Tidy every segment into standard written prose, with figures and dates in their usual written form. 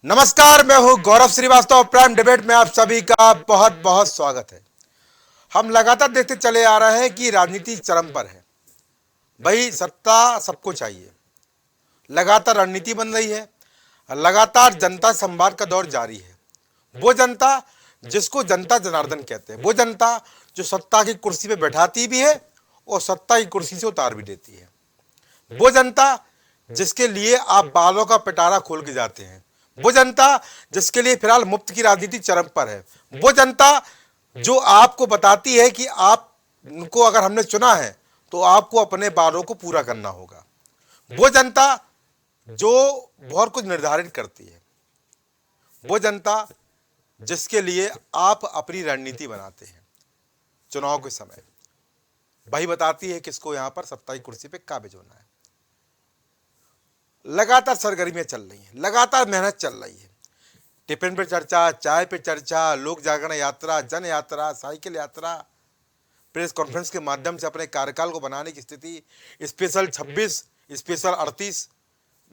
नमस्कार, मैं हूं गौरव श्रीवास्तव। प्राइम डिबेट में आप सभी का बहुत बहुत स्वागत है। हम लगातार देखते चले आ रहे हैं कि राजनीति चरम पर है। भाई सत्ता सबको चाहिए, लगातार रणनीति बन रही है, लगातार जनता संवाद का दौर जारी है। वो जनता जिसको जनता जनार्दन कहते हैं, वो जनता जो सत्ता की कुर्सी पे बैठाती भी है और सत्ता की कुर्सी से उतार भी देती है। वो जनता जिसके लिए आप बालों का पिटारा खोल के जाते हैं, वो जनता जिसके लिए फिलहाल मुफ्त की राजनीति चरम पर है, वो जनता जो आपको बताती है कि आप उनको अगर हमने चुना है तो आपको अपने बालों को पूरा करना होगा। वो जनता जो बहुत कुछ निर्धारित करती है, वो जनता जिसके लिए आप अपनी रणनीति बनाते हैं चुनाव के समय, वही बताती है किसको यहां पर सत्ता की कुर्सी पे काबिज होना है। लगातार सरगर्मियां चल रही हैं, लगातार मेहनत चल रही है। टिफिन पे चर्चा, चाय पे चर्चा, लोक जागरण यात्रा, जन यात्रा, साइकिल यात्रा, प्रेस कॉन्फ्रेंस के माध्यम से अपने कार्यकाल को बनाने की स्थिति, स्पेशल 26, स्पेशल 38।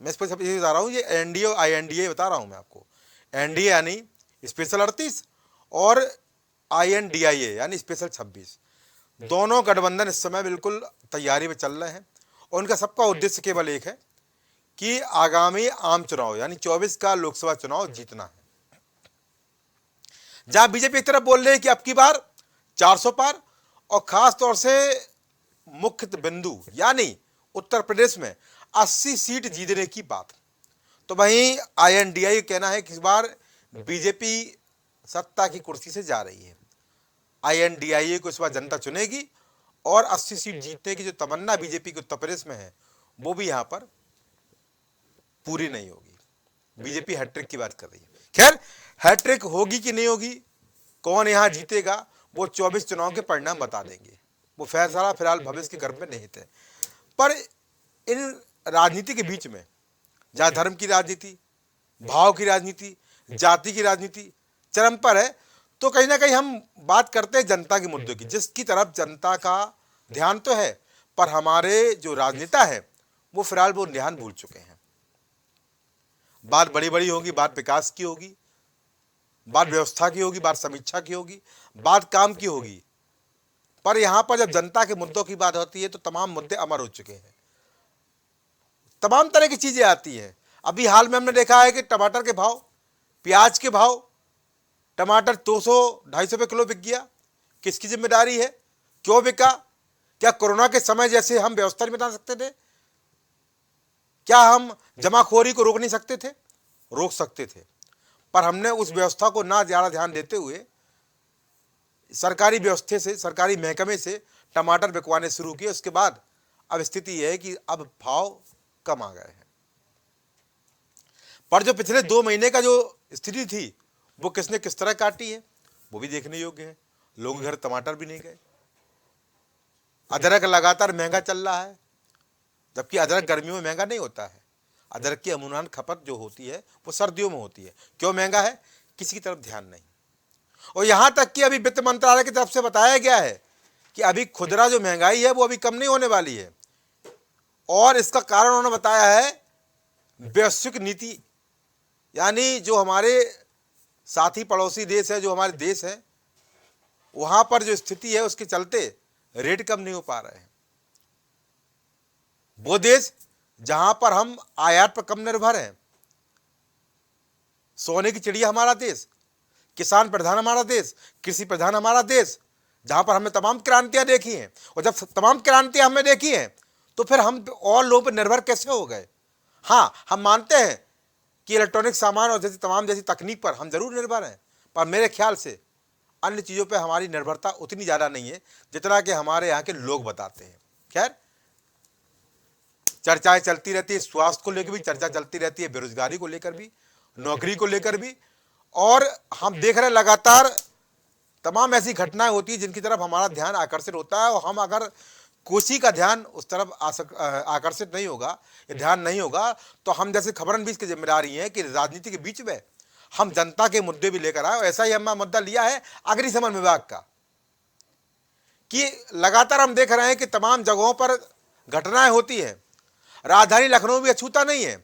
मैं इस पर सब ये बता रहा हूँ, ये एनडीए INDA बता रहा हूँ मैं आपको। एनडीए यानी स्पेशल 38 और INDIA यानी स्पेशल 26। दोनों गठबंधन इस समय बिल्कुल तैयारी में चल रहे हैं और उनका सबका उद्देश्य केवल एक है कि आगामी आम चुनाव यानी 24 का लोकसभा चुनाव जीतना है। जहां बीजेपी एक तरफ बोल रहे हैं कि अब की बार 400 पार, और खास तौर से मुख्य बिंदु यानी उत्तर प्रदेश में 80 सीट जीतने की बात, तो वहीं INDA का कहना है कि इस बार बीजेपी सत्ता की कुर्सी से जा रही है। INDA को इस बार जनता चुनेगी और 80 सीट जीतने की जो तमन्ना बीजेपी के उत्तर प्रदेश में है वो भी यहां पर पूरी नहीं होगी। बीजेपी हैट्रिक की बात कर रही है। खैर, हैट्रिक होगी कि नहीं होगी, कौन यहां जीतेगा, वो 24 चुनाव के परिणाम बता देंगे। वो फैसला फिलहाल भविष्य के गर्भ में निहित है। पर इन राजनीति के बीच में जहां धर्म की राजनीति, भाव की राजनीति, जाति की राजनीति चरम पर है, तो कहीं ना कहीं हम बात करते हैं जनता के मुद्दों की, जिसकी तरफ जनता का ध्यान तो है, पर हमारे जो राजनेता है वो फिलहाल वो ध्यान भूल चुके हैं। बात बड़ी बड़ी होगी, बात विकास की होगी, बात व्यवस्था की होगी, बात समीक्षा की होगी, बात काम की होगी, पर यहां पर जब जनता के मुद्दों की बात होती है तो तमाम मुद्दे अमर हो चुके हैं। तमाम तरह की चीजें आती हैं। अभी हाल में हमने देखा है कि टमाटर के भाव, प्याज के भाव, टमाटर 200-250 रुपये किलो बिक गया। किसकी जिम्मेदारी है, क्यों बिका? क्या कोरोना के समय जैसे हम व्यवस्था नहीं बता सकते थे? क्या हम जमाखोरी को रोक नहीं सकते थे? रोक सकते थे, पर हमने उस व्यवस्था को ना ज्यादा ध्यान देते हुए सरकारी व्यवस्था से, सरकारी महकमे से टमाटर बिकवाने शुरू किए। उसके बाद अब स्थिति यह है कि अब भाव कम आ गए हैं। पर जो पिछले 2 महीने का जो स्थिति थी वो किसने किस तरह काटी है वो भी देखने योग्य है। लोगों के घर टमाटर भी नहीं गए। अदरक लगातार महंगा चल रहा है, जबकि अदरक गर्मियों में महंगा नहीं होता है। अदरक की अमूमन खपत जो होती है वो सर्दियों में होती है। क्यों महंगा है, किसी की तरफ ध्यान नहीं। और यहां तक कि अभी वित्त मंत्रालय की तरफ से बताया गया है कि अभी खुदरा जो महंगाई है वो अभी कम नहीं होने वाली है, और इसका कारण उन्होंने बताया है वैश्विक नीति, यानी जो हमारे साथी पड़ोसी देश है, जो हमारे देश है, वहां पर जो स्थिति है उसके चलते रेट कम नहीं हो पा रहे हैं। वो देश जहां पर हम आयात पर कम निर्भर हैं, सोने की चिड़िया हमारा देश, किसान प्रधान हमारा देश, कृषि प्रधान हमारा देश, जहां पर हमने तमाम क्रांतियां देखी हैं, और जब तमाम क्रांतियां हमने देखी हैं तो फिर हम और लोगों पर निर्भर कैसे हो गए? हाँ, हम मानते हैं कि इलेक्ट्रॉनिक सामान और जैसी तकनीक पर हम जरूर निर्भर हैं, पर मेरे ख्याल से अन्य चीजों पर हमारी निर्भरता उतनी ज्यादा नहीं है जितना कि हमारे यहाँ के लोग बताते हैं। खैर, चर्चाएं चलती रहती है, स्वास्थ्य को लेकर भी चर्चा चलती रहती है, बेरोजगारी को लेकर भी, नौकरी को लेकर भी, और हम देख रहे हैं लगातार तमाम ऐसी घटनाएं होती है जिनकी तरफ हमारा ध्यान आकर्षित होता है। और हम अगर कोसी का ध्यान उस तरफ आकर्षित नहीं होगा, या ध्यान नहीं होगा, तो हम जैसे खबरन बीच की जिम्मेदारी है कि राजनीति के बीच में हम जनता के मुद्दे भी लेकर आए। और ऐसा ही हमने मुद्दा लिया है अग्निशमन विभाग का, कि लगातार हम देख रहे हैं कि तमाम जगहों पर घटनाएं होती है। राजधानी लखनऊ भी अछूता नहीं है।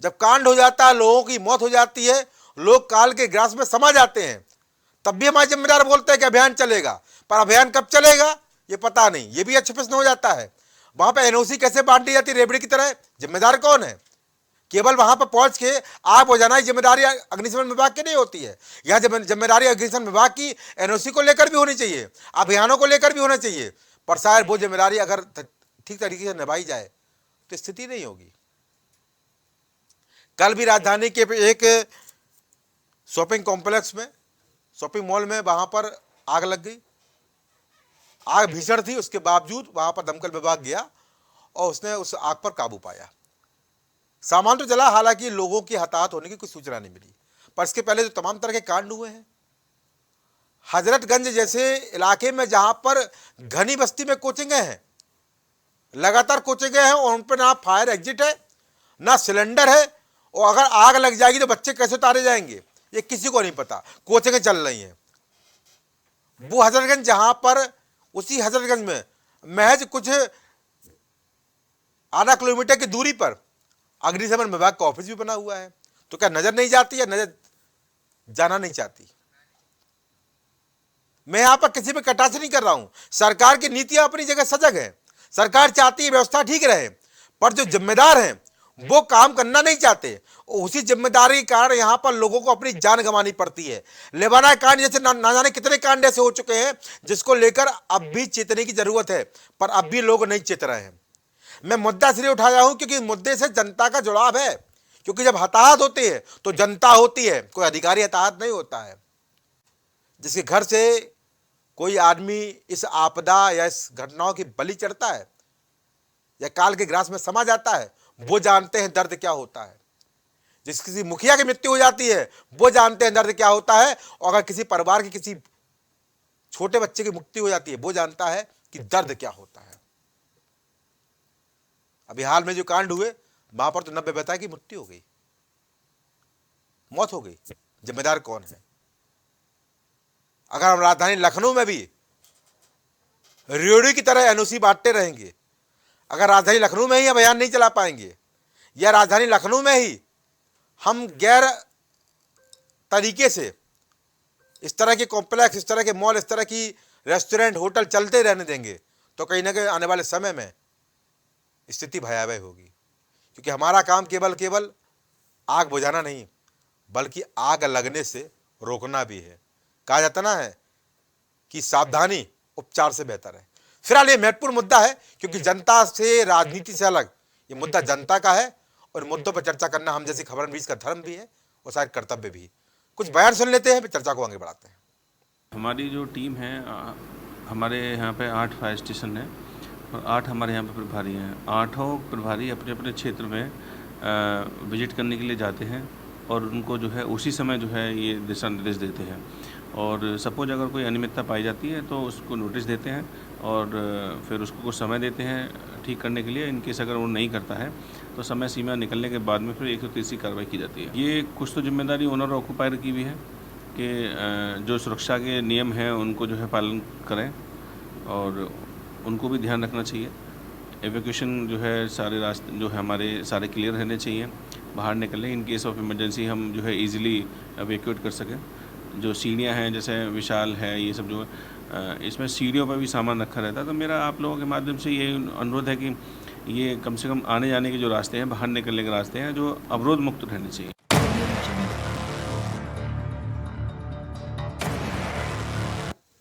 जब कांड हो जाता है, लोगों की मौत हो जाती है, लोग काल के ग्रास में समा जाते हैं, तब भी हमारे जिम्मेदार बोलते हैं कि अभियान चलेगा, पर अभियान कब चलेगा ये पता नहीं, ये भी अच्छे प्रश्न हो जाता है। वहां पर एनओसी कैसे बांट दी जाती है रेबड़ी की तरह, जिम्मेदार कौन है? केवल वहां पर पहुंच के आग बुझाना ही जिम्मेदारी अग्निशमन विभाग की नहीं होती है। यह जिम्मेदारी अग्निशमन विभाग की एनओसी को लेकर भी होनी चाहिए, अभियानों को लेकर भी होना चाहिए, पर शायद वो जिम्मेदारी अगर ठीक तरीके से निभाई जाए तो स्थिति नहीं होगी। कल भी राजधानी के एक शॉपिंग कॉम्प्लेक्स में, शॉपिंग मॉल में, वहां पर आग लग गई। आग भीषण थी, उसके बावजूद वहां पर दमकल विभाग गया और उसने उस आग पर काबू पाया। सामान तो जला, हालांकि लोगों की हताहत होने की कोई सूचना नहीं मिली, पर इसके पहले जो तमाम तरह के कांड हुए हैं, हजरतगंज जैसे इलाके में जहां पर घनी बस्ती में कोचिंगें हैं, लगातार कोचिंगें हैं, और उन पर ना फायर एग्जिट है ना सिलेंडर है, और अगर आग लग जाएगी तो बच्चे कैसे उतारे जाएंगे ये किसी को नहीं पता। कोचिंगें चल रही हैं वो हजरतगंज, जहां पर उसी हजरतगंज में महज कुछ आधा किलोमीटर की दूरी पर अग्निशमन विभाग का ऑफिस भी बना हुआ है। तो क्या नजर नहीं जाती, या नजर जाना नहीं चाहती? मैं यहां पर किसी पे कटाक्ष नहीं कर रहा हूं, सरकार की नीतियां अपनी जगह सजग है, सरकार चाहती है व्यवस्था ठीक रहे, पर जो जिम्मेदार हैं वो काम करना नहीं चाहते। उसी जिम्मेदारी के कारण यहां पर लोगों को अपनी जान गंवानी पड़ती है। लेवाना कांड जैसे ना जाने कितने कांड ऐसे हो चुके हैं जिसको लेकर अब भी चेतने की जरूरत है, पर अब भी लोग नहीं चेत रहे हैं। मैं मुद्दा इसलिए उठाया हूं क्योंकि मुद्दे से जनता का जुड़ाव है, क्योंकि जब हताहत होती है तो जनता होती है, कोई अधिकारी हताहत नहीं होता है। जिसके घर से कोई आदमी इस आपदा या इस घटनाओं की बलि चढ़ता है या काल के ग्रास में समा जाता है, वो जानते हैं दर्द क्या होता है। जिस किसी मुखिया की मृत्यु हो जाती है वो जानते हैं दर्द क्या होता है, और अगर किसी परिवार के किसी छोटे बच्चे की मृत्यु हो जाती है वो जानता है कि दर्द क्या होता है। अभी हाल में जो कांड हुए वहां पर तो 90 बता की मृत्यु हो गई, मौत हो गई। जिम्मेदार कौन है? अगर हम राजधानी लखनऊ में भी रेवड़ी की तरह एनओसी बांटते रहेंगे, अगर राजधानी लखनऊ में ही अभियान नहीं चला पाएंगे, या राजधानी लखनऊ में ही हम गैर तरीके से इस तरह के कॉम्प्लेक्स, इस तरह के मॉल, इस तरह की रेस्टोरेंट, होटल चलते रहने देंगे, तो कहीं ना कहीं आने वाले समय में स्थिति भयावह होगी। क्योंकि हमारा काम केवल आग बुझाना नहीं, बल्कि आग लगने से रोकना भी है। कहा जाता ना है कि सावधानी उपचार से बेहतर है। फिलहाल ये महत्वपूर्ण मुद्दा है, क्योंकि जनता से, राजनीति से अलग ये मुद्दा जनता का है, और मुद्दों पर चर्चा करना हम जैसी खबरनवीस का धर्म भी है और शायद कर्तव्य भी। कुछ बयान सुन लेते हैं, फिर चर्चा को आगे बढ़ाते हैं। हमारी जो टीम है, हमारे यहाँ पे 8 फायर स्टेशन है और 8 हमारे यहाँ पे प्रभारी हैं। 8 प्रभारी अपने अपने क्षेत्र में विजिट करने के लिए जाते हैं और उनको जो है उसी समय जो है ये दिशा निर्देश देते हैं, और सपोज अगर कोई अनियमितता पाई जाती है तो उसको नोटिस देते हैं और फिर उसको कुछ समय देते हैं ठीक करने के लिए। इनकेस अगर वो नहीं करता है तो समय सीमा निकलने के बाद में फिर 130 की कार्रवाई की जाती है। ये कुछ तो जिम्मेदारी ओनर ऑक्यूपायर की भी है कि जो सुरक्षा के नियम हैं उनको जो है पालन करें, और उनको भी ध्यान रखना चाहिए। एवैक्यूएशन जो है सारे रास्ते जो है हमारे सारे क्लियर रहने चाहिए, बाहर निकलें। इन केस ऑफ इमरजेंसी हम जो है इजीली एवैक्यूएट कर सकें। जो सीढ़ियाँ हैं जैसे विशाल है, ये सब जो इसमें सीढ़ियों पर भी सामान रखा रहता है। तो मेरा आप लोगों के माध्यम से ये अनुरोध है कि ये कम से कम आने जाने के जो रास्ते हैं, बाहर निकलने के रास्ते हैं, जो अवरोध मुक्त रहने चाहिए।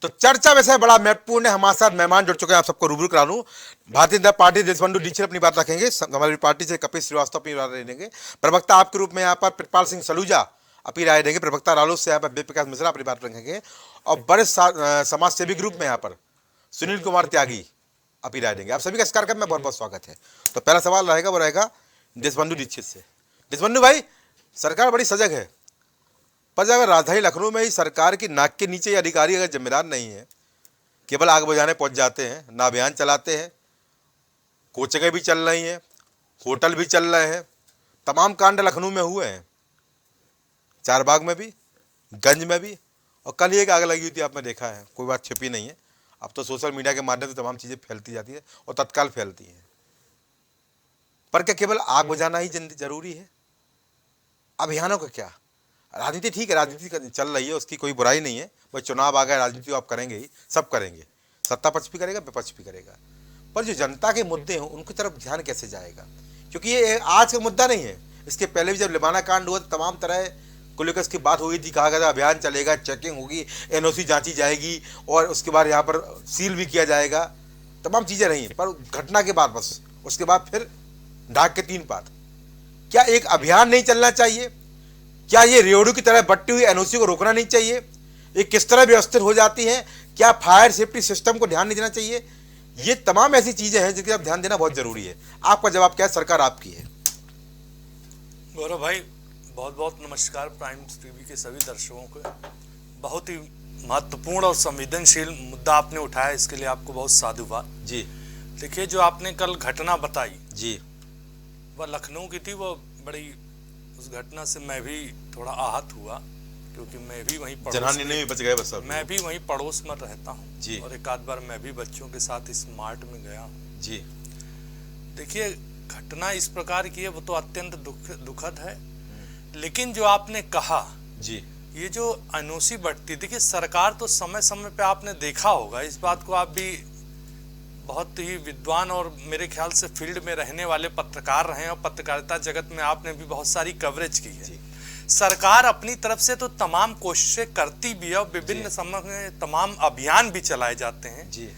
तो चर्चा वैसे बड़ा महत्वपूर्ण है। हमारे साथ मेहमान जुड़ चुके हैं, आप सबको रूबरू करा लूं। भारतीय जनता पार्टी देशबंधु दीक्षित अपनी बात रखेंगे, हमारी पार्टी से कपिल श्रीवास्तव अपनी राय देंगे, प्रवक्ता आपके रूप में यहाँ पर प्रितपाल सिंह सलूजा अपनी राय देंगे, प्रवक्ता रालोद से यहाँ पर वेद प्रकाश मिश्रा अपनी बात रखेंगे, और बड़े समाज सेवी ग्रुप में यहाँ पर सुनील कुमार त्यागी अपनी राय देंगे। आप सभी का इस कार्यक्रम में बहुत बहुत स्वागत है। तो पहला सवाल रहेगा वो रहेगा देशबंधु दीक्षित से। देशबंधु भाई, सरकार बड़ी सजग है, पर अगर राजधानी लखनऊ में ही सरकार की नाक के नीचे अधिकारी अगर जिम्मेदार नहीं है, केवल आग बुझाने पहुंच जाते हैं, ना अभियान चलाते हैं, कोचिंगें भी चल रही हैं, होटल भी चल रहे हैं, तमाम कांड लखनऊ में हुए हैं, चारबाग में भी, गंज में भी, और कल ही एक आग लगी हुई थी, आपने देखा है, कोई बात छिपी नहीं है। अब तो सोशल मीडिया के माध्यम से तमाम चीज़ें फैलती जाती है और तत्काल फैलती हैं। पर क्या केवल आग बुझाना ही जरूरी है? अभियानों का क्या? राजनीति ठीक है, राजनीति चल रही है, उसकी कोई बुराई नहीं है, बस चुनाव आ गया, राजनीति आप करेंगे ही, सब करेंगे, सत्ता पक्ष भी करेगा, विपक्ष भी करेगा, पर जो जनता के मुद्दे हों उनकी तरफ ध्यान कैसे जाएगा? क्योंकि ये आज का मुद्दा नहीं है, इसके पहले भी जब लिबाना कांड हुआ तो तमाम तरह को लेकर इसकी बात हो गई थी, कहा गया था अभियान चलेगा, चेकिंग होगी, एनओसी जांची जाएगी और उसके बाद यहाँ पर सील भी किया जाएगा, तमाम चीज़ें रही हैं, पर घटना के बाद बस उसके बाद फिर ढाक के 3 पात। क्या एक अभियान नहीं चलना चाहिए? क्या ये रेवड़ू की तरह बट्टी हुई एनओसी को रोकना नहीं चाहिए? ये किस तरह व्यवस्थित हो जाती है? क्या फायर सेफ्टी सिस्टम को ध्यान नहीं देना चाहिए? ये तमाम ऐसी चीजें हैं जिनकी आप ध्यान देना बहुत जरूरी है। आपका जवाब क्या है? सरकार आपकी है। गौरव भाई, बहुत बहुत नमस्कार प्राइम टीवी के सभी दर्शकों को। बहुत ही महत्वपूर्ण और संवेदनशील मुद्दा आपने उठाया, इसके लिए आपको बहुत साधुवाद जी। देखिए, जो आपने कल घटना बताई जी, वह लखनऊ की थी। वो बड़ी, उस घटना से मैं भी थोड़ा आहत हुआ, क्योंकि मैं भी वहीं जनहानि नहीं बच गए बस। मैं भी वहीं पड़ोस में रहता हूँ जी। और एक आध बार मैं भी बच्चों के साथ इस मार्ट में गया हूँ जी। देखिए, घटना इस प्रकार की है, वो तो अत्यंत दुखद है। लेकिन जो आपने कहा जी, ये जो एनओसी बढ़ती, देखिए सरकार तो समय समय पे आपने देखा होगा, इस बात को आप भी बहुत ही विद्वान और मेरे ख्याल से फील्ड में रहने वाले पत्रकार रहे हैं और पत्रकारिता जगत में आपने भी बहुत सारी कवरेज की है। सरकार अपनी तरफ से तो तमाम कोशिशें करती भी है और विभिन्न समय में तमाम अभियान भी चलाए जाते हैं जी।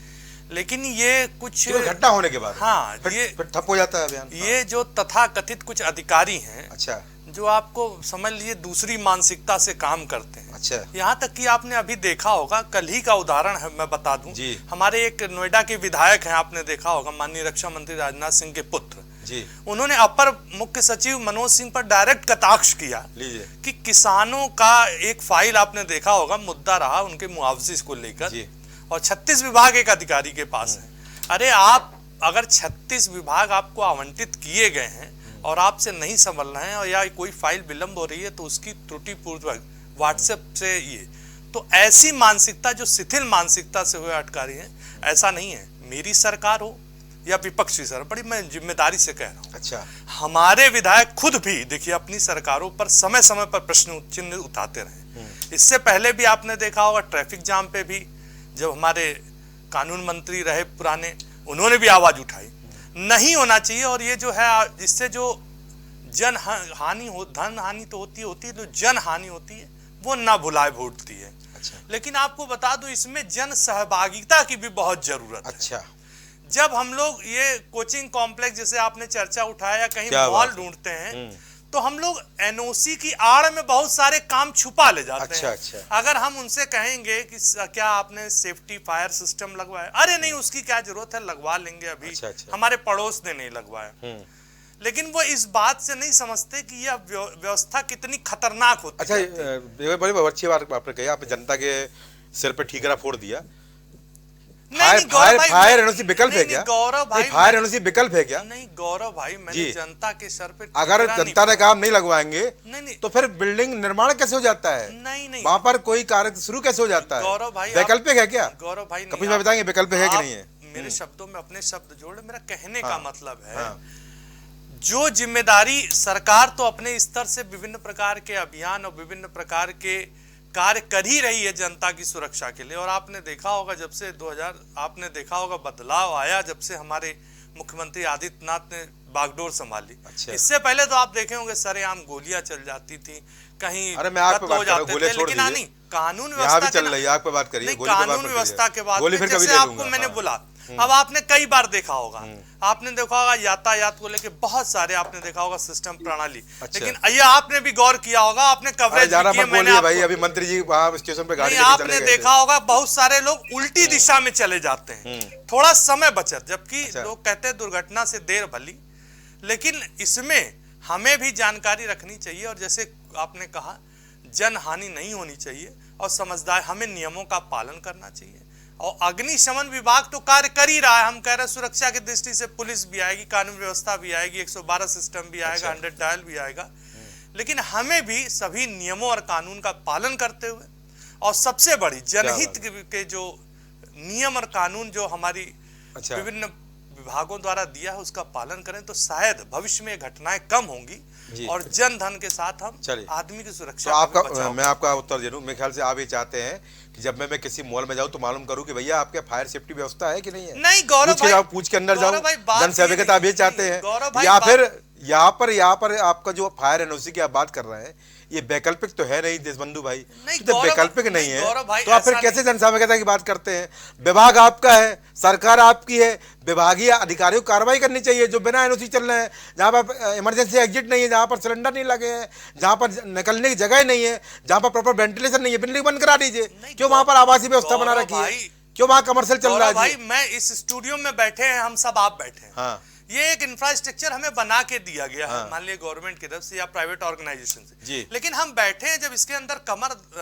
लेकिन ये कुछ घटना होने के बाद हाँ, ये ठप हो जाता है अभियान। ये जो तथाकथित कुछ अधिकारी हैं, अच्छा, जो आपको समझ लीजिए दूसरी मानसिकता से काम करते हैं। अच्छा। यहाँ तक कि आपने अभी देखा होगा, कल ही का उदाहरण है, मैं बता दूं जी। हमारे एक नोएडा के विधायक हैं, आपने देखा होगा, माननीय रक्षा मंत्री राजनाथ सिंह के पुत्र जी। उन्होंने अपर मुख्य सचिव मनोज सिंह पर डायरेक्ट कटाक्ष किया लीजिए कि किसानों का एक फाइल आपने देखा होगा, मुद्दा रहा उनके मुआवजे को लेकर, और 36 विभाग एक अधिकारी के पास है। अरे आप अगर 36 विभाग आपको आवंटित किए गए हैं और आपसे नहीं संभल रहे हैं, और या कोई फाइल विलंब हो रही है तो उसकी त्रुटिपूर्वक व्हाट्सएप से ये, तो ऐसी मानसिकता जो शिथिल मानसिकता से हुए अधिकारी हैं, ऐसा नहीं है। मेरी सरकार हो या विपक्षी सरकार, बड़ी मैं जिम्मेदारी से कह रहा हूँ। अच्छा। हमारे विधायक खुद भी देखिए अपनी सरकारों पर समय समय पर प्रश्न चिन्ह उठाते रहे। इससे पहले भी आपने देखा होगा, ट्रैफिक जाम पे भी जब हमारे कानून मंत्री रहे पुराने, उन्होंने भी आवाज उठाई, नहीं होना चाहिए। और ये जो है, इससे जो जन हानि हो, धन हानि तो होती है, जो जन हानि होती है वो ना भुलाए भूलती है। अच्छा। लेकिन आपको बता दूं, इसमें जन सहभागिता की भी बहुत जरूरत है। अच्छा। जब हम लोग ये कोचिंग कॉम्प्लेक्स जैसे आपने चर्चा उठाया, कहीं मॉल ढूंढते हैं, तो हम लोग एनओसी की आड़ में बहुत सारे काम छुपा ले जाते हैं। अच्छा। अगर हम उनसे कहेंगे कि क्या आपने सेफ्टी फायर सिस्टम लगवाया, अरे नहीं उसकी क्या जरूरत है, लगवा लेंगे अभी। अच्छा। हमारे पड़ोस ने नहीं लगवाया। लेकिन वो इस बात से नहीं समझते कि यह व्यवस्था कितनी खतरनाक होती है। अच्छा, बड़ी अच्छी बात आपने कही, आपने जनता के सिर पे ठीकरा फोड़ दिया। फायर एनओसी विकल्प है क्या? गौरव भाई, फायर एनओसी विकल्प है क्या? नहीं गौरव भाई, मैंने जनता के सर पे, अगर जनता ने काम नहीं लगवाएंगे नहीं, तो फिर बिल्डिंग निर्माण कैसे हो जाता है? नहीं, वहां पर कोई कार्य शुरू कैसे हो जाता है? गौरव भाई, वैकल्पिक है क्या? गौरव भाई, कपिल भाई बताएंगे वैकल्पिक है कि नहीं है? मेरे शब्दों में अपने शब्द जोड़े, मेरा कहने का मतलब है, जो जिम्मेदारी सरकार तो अपने स्तर से विभिन्न प्रकार के अभियान और विभिन्न प्रकार के कार्य कर ही रही है जनता की सुरक्षा के लिए। और आपने देखा होगा, जब से 2000 आपने देखा होगा बदलाव आया, जब से हमारे मुख्यमंत्री आदित्यनाथ ने बागडोर संभाली। अच्छा। इससे इससे पहले तो आप देखे होंगे सरेआम गोलियां चल जाती थी, कहीं अरे मैं आप पे बात कर रहा हूं, गोली छोड़ दीजिए। नहीं, कानून व्यवस्था भी चल रही है, आप पे बात करिए। कानून व्यवस्था के बाद गोली फिर कभी जैसे ले आपको लूंगा। मैंने बोला, अब आपने कई बार देखा होगा, आपने देखा होगा यातायात को लेके बहुत सारे आपने देखा होगा सिस्टम प्रणाली। अच्छा। लेकिन ये आपने भी गौर किया होगा, आपने कवरेज भी किया, मैंने भाई अभी मंत्री जी वहां स्टेशन पे गाड़ी लेके आपने चले गए देखा होगा बहुत सारे लोग उल्टी दिशा में चले जाते हैं, थोड़ा समय बचत, जबकि लोग कहते हैं दुर्घटना से देर भली। लेकिन इसमें हमें भी जानकारी रखनी चाहिए, और जैसे आपने कहा जन हानि नहीं होनी चाहिए, और समझदार हमें नियमों का पालन करना चाहिए। और अग्निशमन विभाग तो कार्य कर ही रहा है, हम कह रहे हैं सुरक्षा की दृष्टि से पुलिस भी आएगी, कानून व्यवस्था भी आएगी, 112 सिस्टम भी आएगा, 100 डायल भी आएगा। लेकिन हमें भी सभी नियमों और कानून का पालन करते हुए, और सबसे बड़ी जनहित के जो नियम और कानून जो हमारी विभिन्न विभागों द्वारा दिया है उसका पालन करें तो शायद भविष्य में ये घटनाएं कम होंगी जी। और जन धन के साथ हम चलिए। आदमी की तो सुरक्षा का भी आपका बचाव मैं आपका उत्तर दे दूं। मेरे ख्याल से आप ये चाहते हैं कि जब मैं किसी मॉल में जाऊं तो मालूम करूं कि भैया आपके फायर सेफ्टी व्यवस्था है कि नहीं है। नहीं गौरव पूछ के जाओ, पूछ के अंदर गौरव जाओ। भाई, बात जन सेवक ये आप ये नहीं, चाहते नहीं, हैं गौरव भाई, या बात- फिर यहाँ पर आपका जो फायर एनओसी की आप बात कर रहे हैं ये वैकल्पिक तो है नहीं देशबंधु भाई। नहीं, तो जब गौरव- वैकल्पिक नहीं नहीं, गौरव है भाई, तो आप फिर ऐसा कैसे जन सेवकता की बात करते हैं। विभाग आपका है, सरकार आपकी है, विभागीय अधिकारियों को कार्रवाई करनी चाहिए जो बिना एनओसी चल रहे हैं, जहाँ पर इमरजेंसी एग्जिट नहीं है, जहाँ पर सिलेंडर नहीं लगे हैं, जहाँ पर निकलने की जगह नहीं है, जहाँ पर प्रॉपर वेंटिलेशन नहीं है, बिल्डिंग बंद करा दीजिए। नहीं, क्यों वहाँ पर आवासीय व्यवस्था बना गौरव रखी है, भाई- क्यों वहाँ कमर्शियल चल रहा गौरव है भाई जी? मैं इस स्टूडियो में बैठे हैं, हम सब आप बैठे हैं, हाँ ये एक इंफ्रास्ट्रक्चर हमें बना के दिया गया है, हाँ। मान लिया गवर्नमेंट की तरफ से या प्राइवेट ऑर्गेनाइजेशन से जी। लेकिन हम बैठे हैं जब इसके अंदर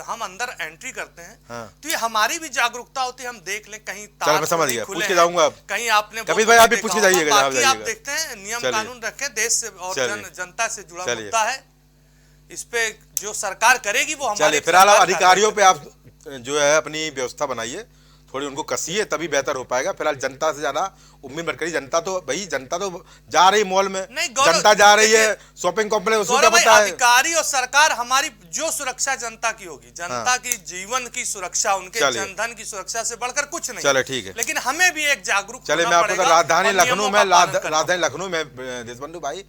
हम अंदर एंट्री करते हैं हाँ। तो ये हमारी भी जागरूकता होती है, हम देख लें कहीं चलो, मैं तार समझ नहीं गया, खुले पूछ के हैं, जाऊंगा अब। कहीं आपने कबीर वो भाई, आप भी देखा पूछ के होगा, जाइएगा, जहाँ बाकी आप जाइएगा। देखते हैं नियम चलिए। कानून रखें, देश से और चलिए। जनता से जुड़ा चलिए। मुद्दा है, इस पे जो सरकार करेगी वो हमारे चलिए फिलहाल सरकार अधिकारियों पे कार्रवाई आप जो है अपनी व्यवस्था बनाइए, थोड़ी उनको कसिए तभी बेहतर हो पाएगा। फिलहाल जनता से ज्यादा उम्मीद मत करिए। जनता तो जा रही मॉल में, नहीं, गौरव, जनता जा रही है देखिए, शॉपिंग कॉम्प्लेक्स, उसको क्या गौरव भाई, पता है। अधिकारी और सरकार हमारी जो सुरक्षा जनता की होगी, जनता की जीवन की सुरक्षा, उनके चलिए। जनधन की सुरक्षा से बढ़कर कुछ नहीं। चलिए, ठीक है। लेकिन हमें भी एक जागरूक चलिए होना मैं आपको पड़ेगा राजधानी और लखनऊ नियमों में का पालन करना राजधानी लखनऊ में देशबंधु भाई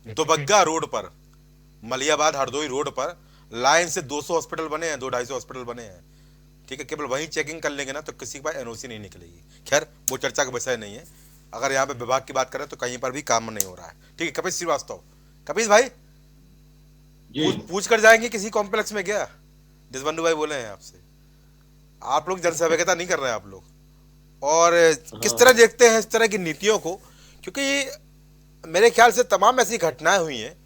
दुबग्गा रोड पर, मलियाबाद हरदोई रोड पर लाइन से 200 हॉस्पिटल बने हैं, 200-250 हॉस्पिटल बने हैं। ठीक है, केवल वहीं चेकिंग कर लेंगे ना तो किसी के पास एनओसी नहीं निकलेगी। खैर वो चर्चा का विषय नहीं है। अगर यहाँ पे विभाग की बात करें तो कहीं पर भी काम नहीं हो रहा है। ठीक है कपिल श्रीवास्तव, कपिल भाई पूछ कर जाएंगे किसी कॉम्प्लेक्स में क्या? देशबंधु भाई बोले हैं आपसे, आप लोग जनसहभागिता नहीं कर रहे हैं आप लोग, और किस तरह देखते हैं इस तरह की नीतियों को? क्योंकि मेरे ख्याल से तमाम ऐसी घटनाएं हुई हैं,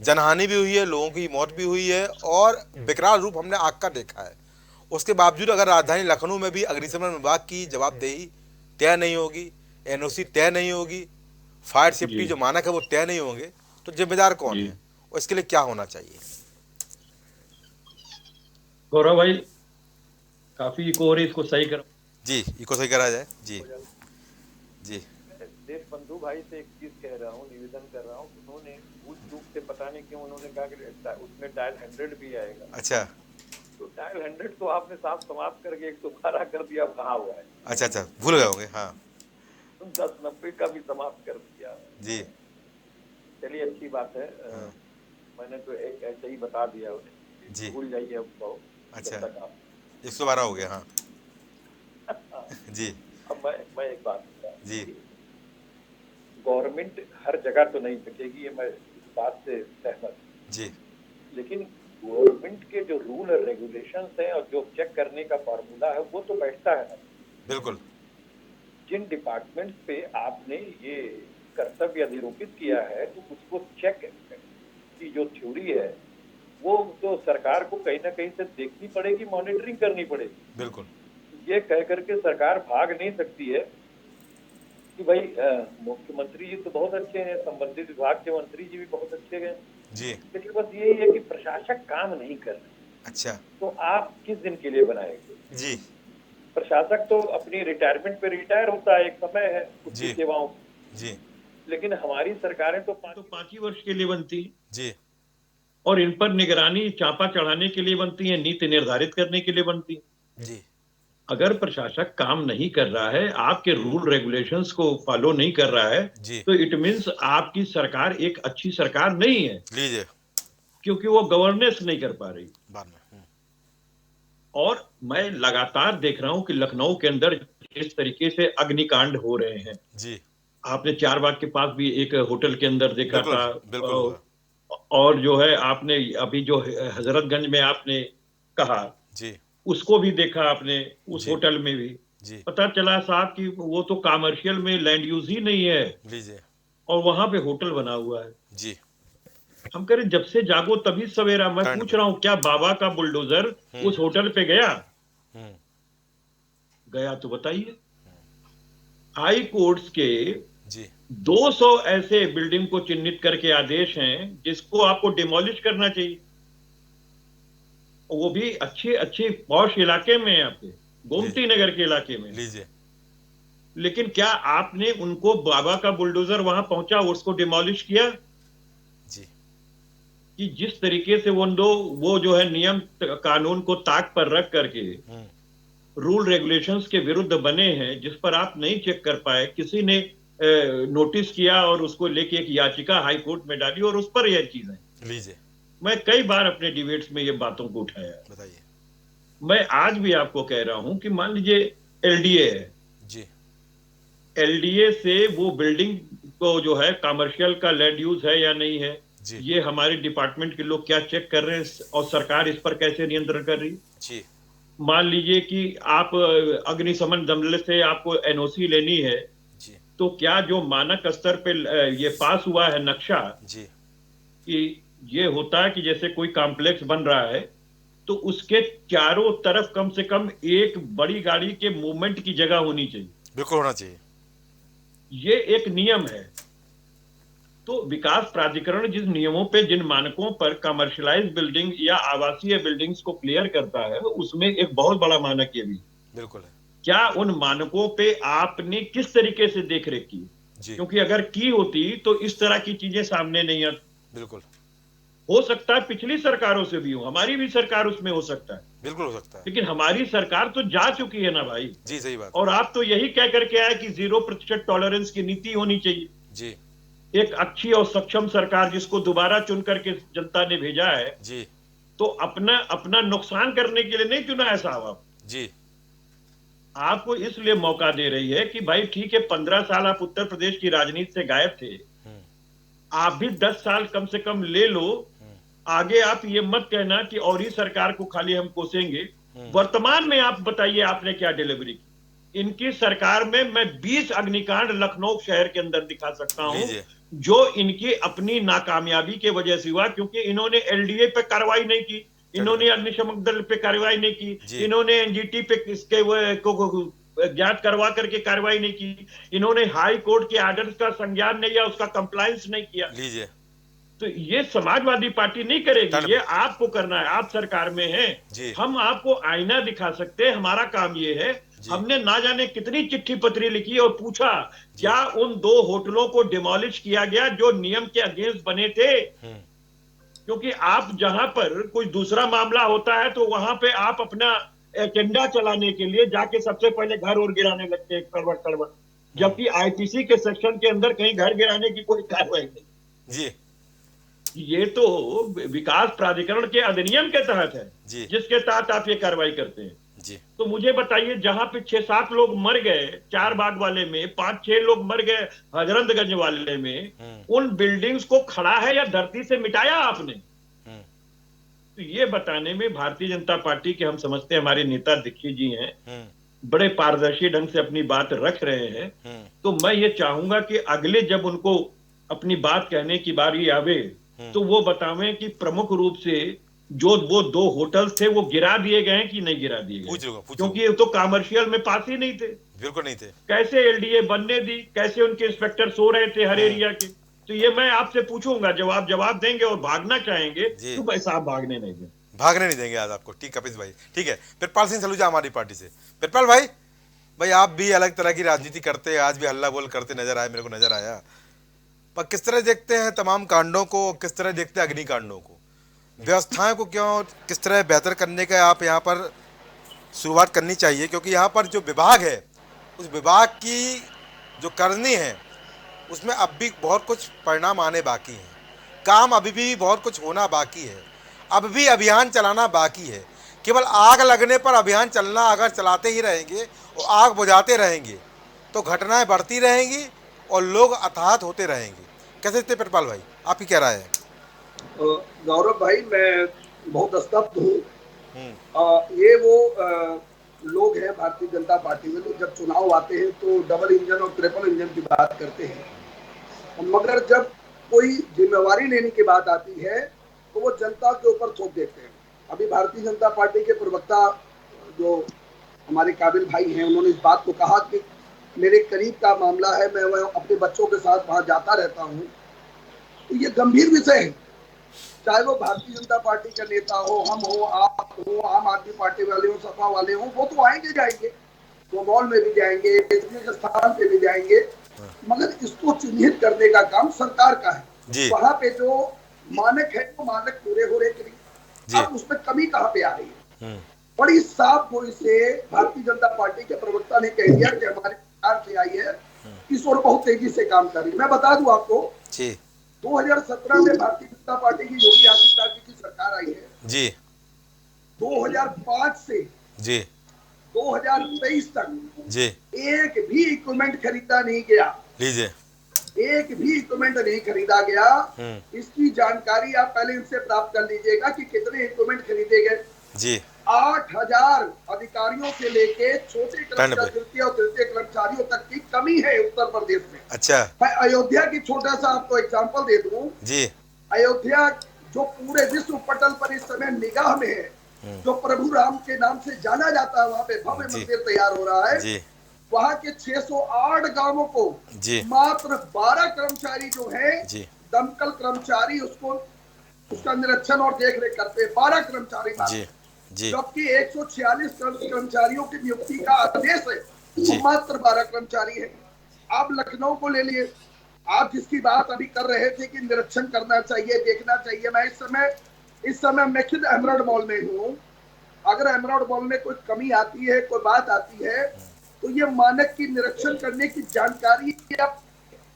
जनहानि भी हुई है, लोगों की मौत भी हुई है और विकराल रूप हमने आग का देखा है। उसके बावजूद अगर राजधानी लखनऊ में भी अग्निशमन विभाग की जवाबदेही तय नहीं होगी, एनओसी तय नहीं होगी, फायर सेफ्टी जो मानक है वो तय नहीं होंगे, तो जिम्मेदार कौन है और इसके लिए क्या होना चाहिए? गौरव भाई काफी इको हो रही, इसको सही करो जी, इको सही करा जाए। जी जी देशबंधु भाई से एक चीज कह रहा हूँ, निवेदन कर रहा हूँ, उन्होंने भूल चूक से पता नहीं क्यों उन्होंने कहा कि उसमें डायल 100 भी आएगा। अच्छा तो डायल 100 तो आपने साफ समाप्त करके 112 कर दिया, कहाँ हुआ है? अच्छा भूल गए होंगे। हाँ 1090 का भी समाप्त कर दिया। जी चलिए अच्छी बात है। मैंने तो एक ऐसे ही बता दिया उन्हें, जी। भूल जाइए अब बहुत। अच्छा। जब तक आप 112 हो गया। हाँ जी अब मैं एक बात बता, जी गवर्नमेंट हर जगह तो नहीं सकेगी, ये मैं इस बात से सहमत हूं। जी लेकिन गवर्नमेंट के जो रूल और रेगुलेशंस हैं और जो चेक करने का फार्मूला है वो तो बैठता है ना। बिल्कुल। जिन डिपार्टमेंट्स पे आपने ये कर्तव्य अधिरोपित किया है तो उसको चेक की जो थ्योरी है वो तो सरकार को कहीं ना कहीं से देखनी पड़ेगी, मॉनिटरिंग करनी पड़ेगी। बिल्कुल। ये कह करके सरकार भाग नहीं सकती है कि भाई मुख्यमंत्री जी तो बहुत अच्छे हैं, संबंधित विभाग के मंत्री जी भी बहुत अच्छे हैं, जी लेकिन बस यही है कि प्रशासक काम नहीं कर रहे। अच्छा तो आप किस दिन के लिए बनाएंगे? जी प्रशासक तो अपनी रिटायरमेंट पे रिटायर होता है, एक समय है जी। उसकी सेवाओं, जी लेकिन हमारी सरकारें तो 5 ही वर्ष के लिए बनती है जी और इन पर निगरानी चापा चढ़ाने के लिए बनती है, नीति निर्धारित करने के लिए बनती है। जी अगर प्रशासक काम नहीं कर रहा है, आपके रूल रेगुलेशंस को फॉलो नहीं कर रहा है, जी। तो इट मीन्स आपकी सरकार एक अच्छी सरकार नहीं है, लीजिए क्योंकि वो गवर्नेंस नहीं कर पा रही। बाद में और मैं लगातार देख रहा हूं कि लखनऊ के अंदर जिस तरीके से अग्निकांड हो रहे हैं, जी आपने चारबाग के पास भी एक होटल के अंदर देखा बिल्कुल, था, बिल्कुल हुआ। और जो है आपने अभी जो हजरतगंज में आपने कहा जी उसको भी देखा आपने, उस जी। होटल में भी जी पता चला साहब कि वो तो कमर्शियल में लैंड यूज ही नहीं है लीजिए और वहां पे होटल बना हुआ है। जी हम कह रहे जब से जागो तभी सवेरा। मैं कांड पूछ रहा हूं क्या बाबा का बुलडोजर उस होटल पे गया? गया तो बताइए। हाई कोर्ट्स के जी 200 ऐसे बिल्डिंग को चिन्हित करके आदेश हैं जिसको आपको डिमोलिश करना चाहिए, वो भी अच्छे अच्छे पॉश इलाके में, आपके गोमती नगर के इलाके में। लीजिए लेकिन क्या आपने उनको बाबा का बुलडोजर वहां पहुंचा, उसको डिमोलिश किया? जी कि जिस तरीके से वो जो है नियम कानून को ताक पर रख करके रूल रेगुलेशंस के विरुद्ध बने हैं, जिस पर आप नहीं चेक कर पाए, किसी ने नोटिस किया और उसको लेके एक याचिका हाई कोर्ट में डाली और उस पर यह चीज है। लीजिए, मैं कई बार अपने डिबेट्स में ये बातों को उठाया। बताइए। मैं आज भी आपको कह रहा हूं कि मान लीजिए एलडीए है, जी एलडीए से वो बिल्डिंग को जो है कमर्शियल का लैंड यूज है या नहीं है, जी ये हमारे डिपार्टमेंट के लोग क्या चेक कर रहे हैं और सरकार इस पर कैसे नियंत्रण कर रही है? जी मान लीजिए कि आप अग्निशमन दल से आपको एनओसी लेनी है, जी तो क्या जो मानक स्तर पे ये पास हुआ है नक्शा, जी कि ये होता है कि जैसे कोई कॉम्प्लेक्स बन रहा है तो उसके चारों तरफ कम से कम एक बड़ी गाड़ी के मूवमेंट की जगह होनी चाहिए, बिल्कुल होना चाहिए। ये एक नियम है। तो विकास प्राधिकरण जिस नियमों पे, जिन मानकों पर कमर्शियलाइज बिल्डिंग या आवासीय बिल्डिंग्स को क्लियर करता है, उसमें एक बहुत बड़ा मानक ये भी, बिल्कुल है। क्या उन मानकों पे आपने किस तरीके से देखरेख की? जी क्योंकि अगर की होती तो इस तरह की चीजें सामने नहीं आती। बिल्कुल, हो सकता है पिछली सरकारों से भी हो, हमारी भी सरकार उसमें हो सकता है, बिल्कुल हो सकता है। लेकिन हमारी सरकार तो जा चुकी है ना भाई। जी सही बात। और आप तो यही कह करके आए कि 0% टॉलरेंस की नीति होनी चाहिए। जी एक अच्छी और सक्षम सरकार जिसको दोबारा चुन करके जनता ने भेजा है, जी तो अपना अपना नुकसान करने के लिए नहीं चुना है साहब। आप जी आपको इसलिए मौका दे रही है कि भाई ठीक है, 15 साल आप उत्तर प्रदेश की राजनीति से गायब थे, आप भी 10 साल कम से कम ले लो। आगे आप ये मत कहना कि और ही सरकार को खाली हम कोसेंगे। वर्तमान में आप बताइए आपने क्या डिलीवरी की? इनकी सरकार में मैं 20 अग्निकांड लखनऊ शहर के अंदर दिखा सकता हूं, लीजिए। जो इनकी अपनी नाकामयाबी के वजह से हुआ, क्योंकि इन्होंने एलडीए पे कार्रवाई नहीं की, इन्होंने अग्निशमन दल पे कार्रवाई नहीं की, इन्होंने एनजीटी पे इसके जांच करवा करके कार्रवाई नहीं की, इन्होंने हाई कोर्ट के आर्डर्स का संज्ञान नहीं लिया, उसका कंप्लायंस नहीं किया। लीजिए। तो ये समाजवादी पार्टी नहीं करेगी, ये आपको करना है। आप सरकार में हैं, हम आपको आईना दिखा सकते हैं। हमारा काम ये है, हमने ना जाने कितनी चिट्ठी पत्री लिखी और पूछा क्या उन 2 होटलों को डिमोलिश किया गया जो नियम के अगेंस्ट बने थे। क्योंकि आप जहां पर कोई दूसरा मामला होता है तो वहां पे आप अपना एजेंडा चलाने के लिए जाके सबसे पहले घर और गिराने लगते हैं, कड़वट, जबकि आईपीसी के सेक्शन के अंदर कहीं घर गिराने की कोई कार्रवाई नहीं। जी ये तो विकास प्राधिकरण के अधिनियम के तहत है, जिसके तहत आप ये कार्रवाई करते हैं। जी तो मुझे बताइए, जहां पे 6-7 लोग मर गए चार बाग वाले में, 5-6 लोग मर गए हजरतगंज वाले में, उन बिल्डिंग्स को खड़ा है या धरती से मिटाया आपने? तो ये बताने में भारतीय जनता पार्टी के, हम समझते हैं हमारे नेता दीक्षित जी हैं, बड़े पारदर्शी ढंग से अपनी बात रख रहे हैं। तो मैं ये चाहूंगा कि अगले जब उनको अपनी बात कहने की बारी आवे तो वो बतावें कि प्रमुख रूप से जो वो 2 होटल थे वो गिरा दिए गए कि नहीं गिरा दिए गए, क्योंकि ये तो कमर्शियल में पास ही नहीं थे, बिल्कुल नहीं थे। कैसे एलडीए बनने दी, कैसे उनके इंस्पेक्टर सो रहे थे हर एरिया के? तो ये मैं आपसे पूछूंगा, जवाब देंगे और भागना चाहेंगे तो भाई साहब भागने नहीं देंगे, भागने नहीं देंगे आज आपको। ठीक कपिल भाई, ठीक है। पिरपाल सिंह सलूजा हमारी पार्टी से। पिरपाल भाई आप भी अलग तरह की राजनीति करते हैं, आज भी हल्ला बोल करते नजर आए, मेरे को नजर आया। पर किस तरह देखते हैं तमाम कांडों को, किस तरह देखते हैं अग्निकांडों को, व्यवस्थाएं को क्यों किस तरह बेहतर करने का आप यहाँ पर शुरुआत करनी चाहिए? क्योंकि यहाँ पर जो विभाग है, उस विभाग की जो करनी है उसमें अब भी बहुत कुछ परिणाम आने बाकी हैं, काम अभी भी बहुत कुछ होना बाकी है, अब भी अभियान चलाना बाकी है। केवल आग लगने पर अभियान चलना, अगर चलाते ही रहेंगे और आग बुझाते रहेंगे तो घटनाएं बढ़ती रहेंगी और लोग हताहत होते रहेंगे। कैसे देखते पिरपाल भाई, आपकी क्या राय है? गौरव भाई, मैं बहुत स्तब्ध हूँ। ये वो लोग हैं भारतीय जनता पार्टी में, जब चुनाव आते हैं तो डबल इंजन और ट्रिपल इंजन की बात करते हैं, मगर जब कोई जिम्मेवारी लेने की बात आती है तो वो जनता के ऊपर थोप देते हैं। अभी भारतीय जनता पार्टी के प्रवक्ता जो हमारे काबिल भाई हैं, उन्होंने इस बात को कहा कि मेरे करीब का मामला है, मैं वह अपने बच्चों के साथ वहां जाता रहता हूं। तो ये गंभीर विषय है, चाहे वो भारतीय जनता पार्टी का नेता हो, हम हो, आप हो, आम आदमी पार्टी वाले हो, सपा वाले हो, वो तो आएंगे जाएंगे। वो मॉल में भी जाएंगे, पिकनिक स्थान पे भी जाएंगे, मगर इसको चिन्हित करने का काम सरकार का है। वहां पे जो मानक है वो मानक पूरे हो रहे कि नहीं, अब उसमें कमी कहाँ पे आ रही है? बड़ी साफ गोई से भारतीय जनता पार्टी के प्रवक्ता ने कह दिया कि हमारी सरकार से आई है, इस ओर बहुत तेजी से काम कर रही है। मैं बता दूं आपको, 2017 में भारतीय जनता पार्टी की योगी आदित्यनाथ जी की सरकार आई है जी, 2005 से जी 2023 तक जी, एक भी इक्विपमेंट खरीदा नहीं गया, लीजिए, एक भी इक्विपमेंट नहीं खरीदा गया। इसकी जानकारी आप पहले इनसे प्राप्त कर लीजिएगा कि कितने इक्विपमेंट खरीदे गए जी, 8000 अधिकारियों से लेके छोटे कर्मचारी, तृतीय और तृतीय कर्मचारियों तक की कमी है उत्तर प्रदेश में। अच्छा, मैं अयोध्या की छोटा सा आपको एग्जांपल दे दूं जी, अयोध्या जो पूरे विश्व पटल पर इस समय निगाह में है, जो प्रभु राम के नाम से जाना जाता है, वहाँ पे भव्य मंदिर तैयार हो रहा है। जी, वहाँ के 608 गांवों को जी, मात्र 12 कर्मचारी जो है जी, दमकल कर्मचारी उसका निरीक्षण और देख रेख करते हैं, 12 कर्मचारी, जी, जी, जबकि 146 कर्मचारियों की नियुक्ति का आदेश है, वो मात्र 12 कर्मचारी है। आप लखनऊ को ले लिए, आप जिसकी बात अभी कर रहे थे कि निरीक्षण करना चाहिए, देखना चाहिए, मैं इस समय मैं खुद एमराल्ड मॉल में हूँ। अगर एमराल्ड मॉल में कोई कमी आती है, कोई बात आती है, तो ये मानक की निरीक्षण करने की जानकारी आप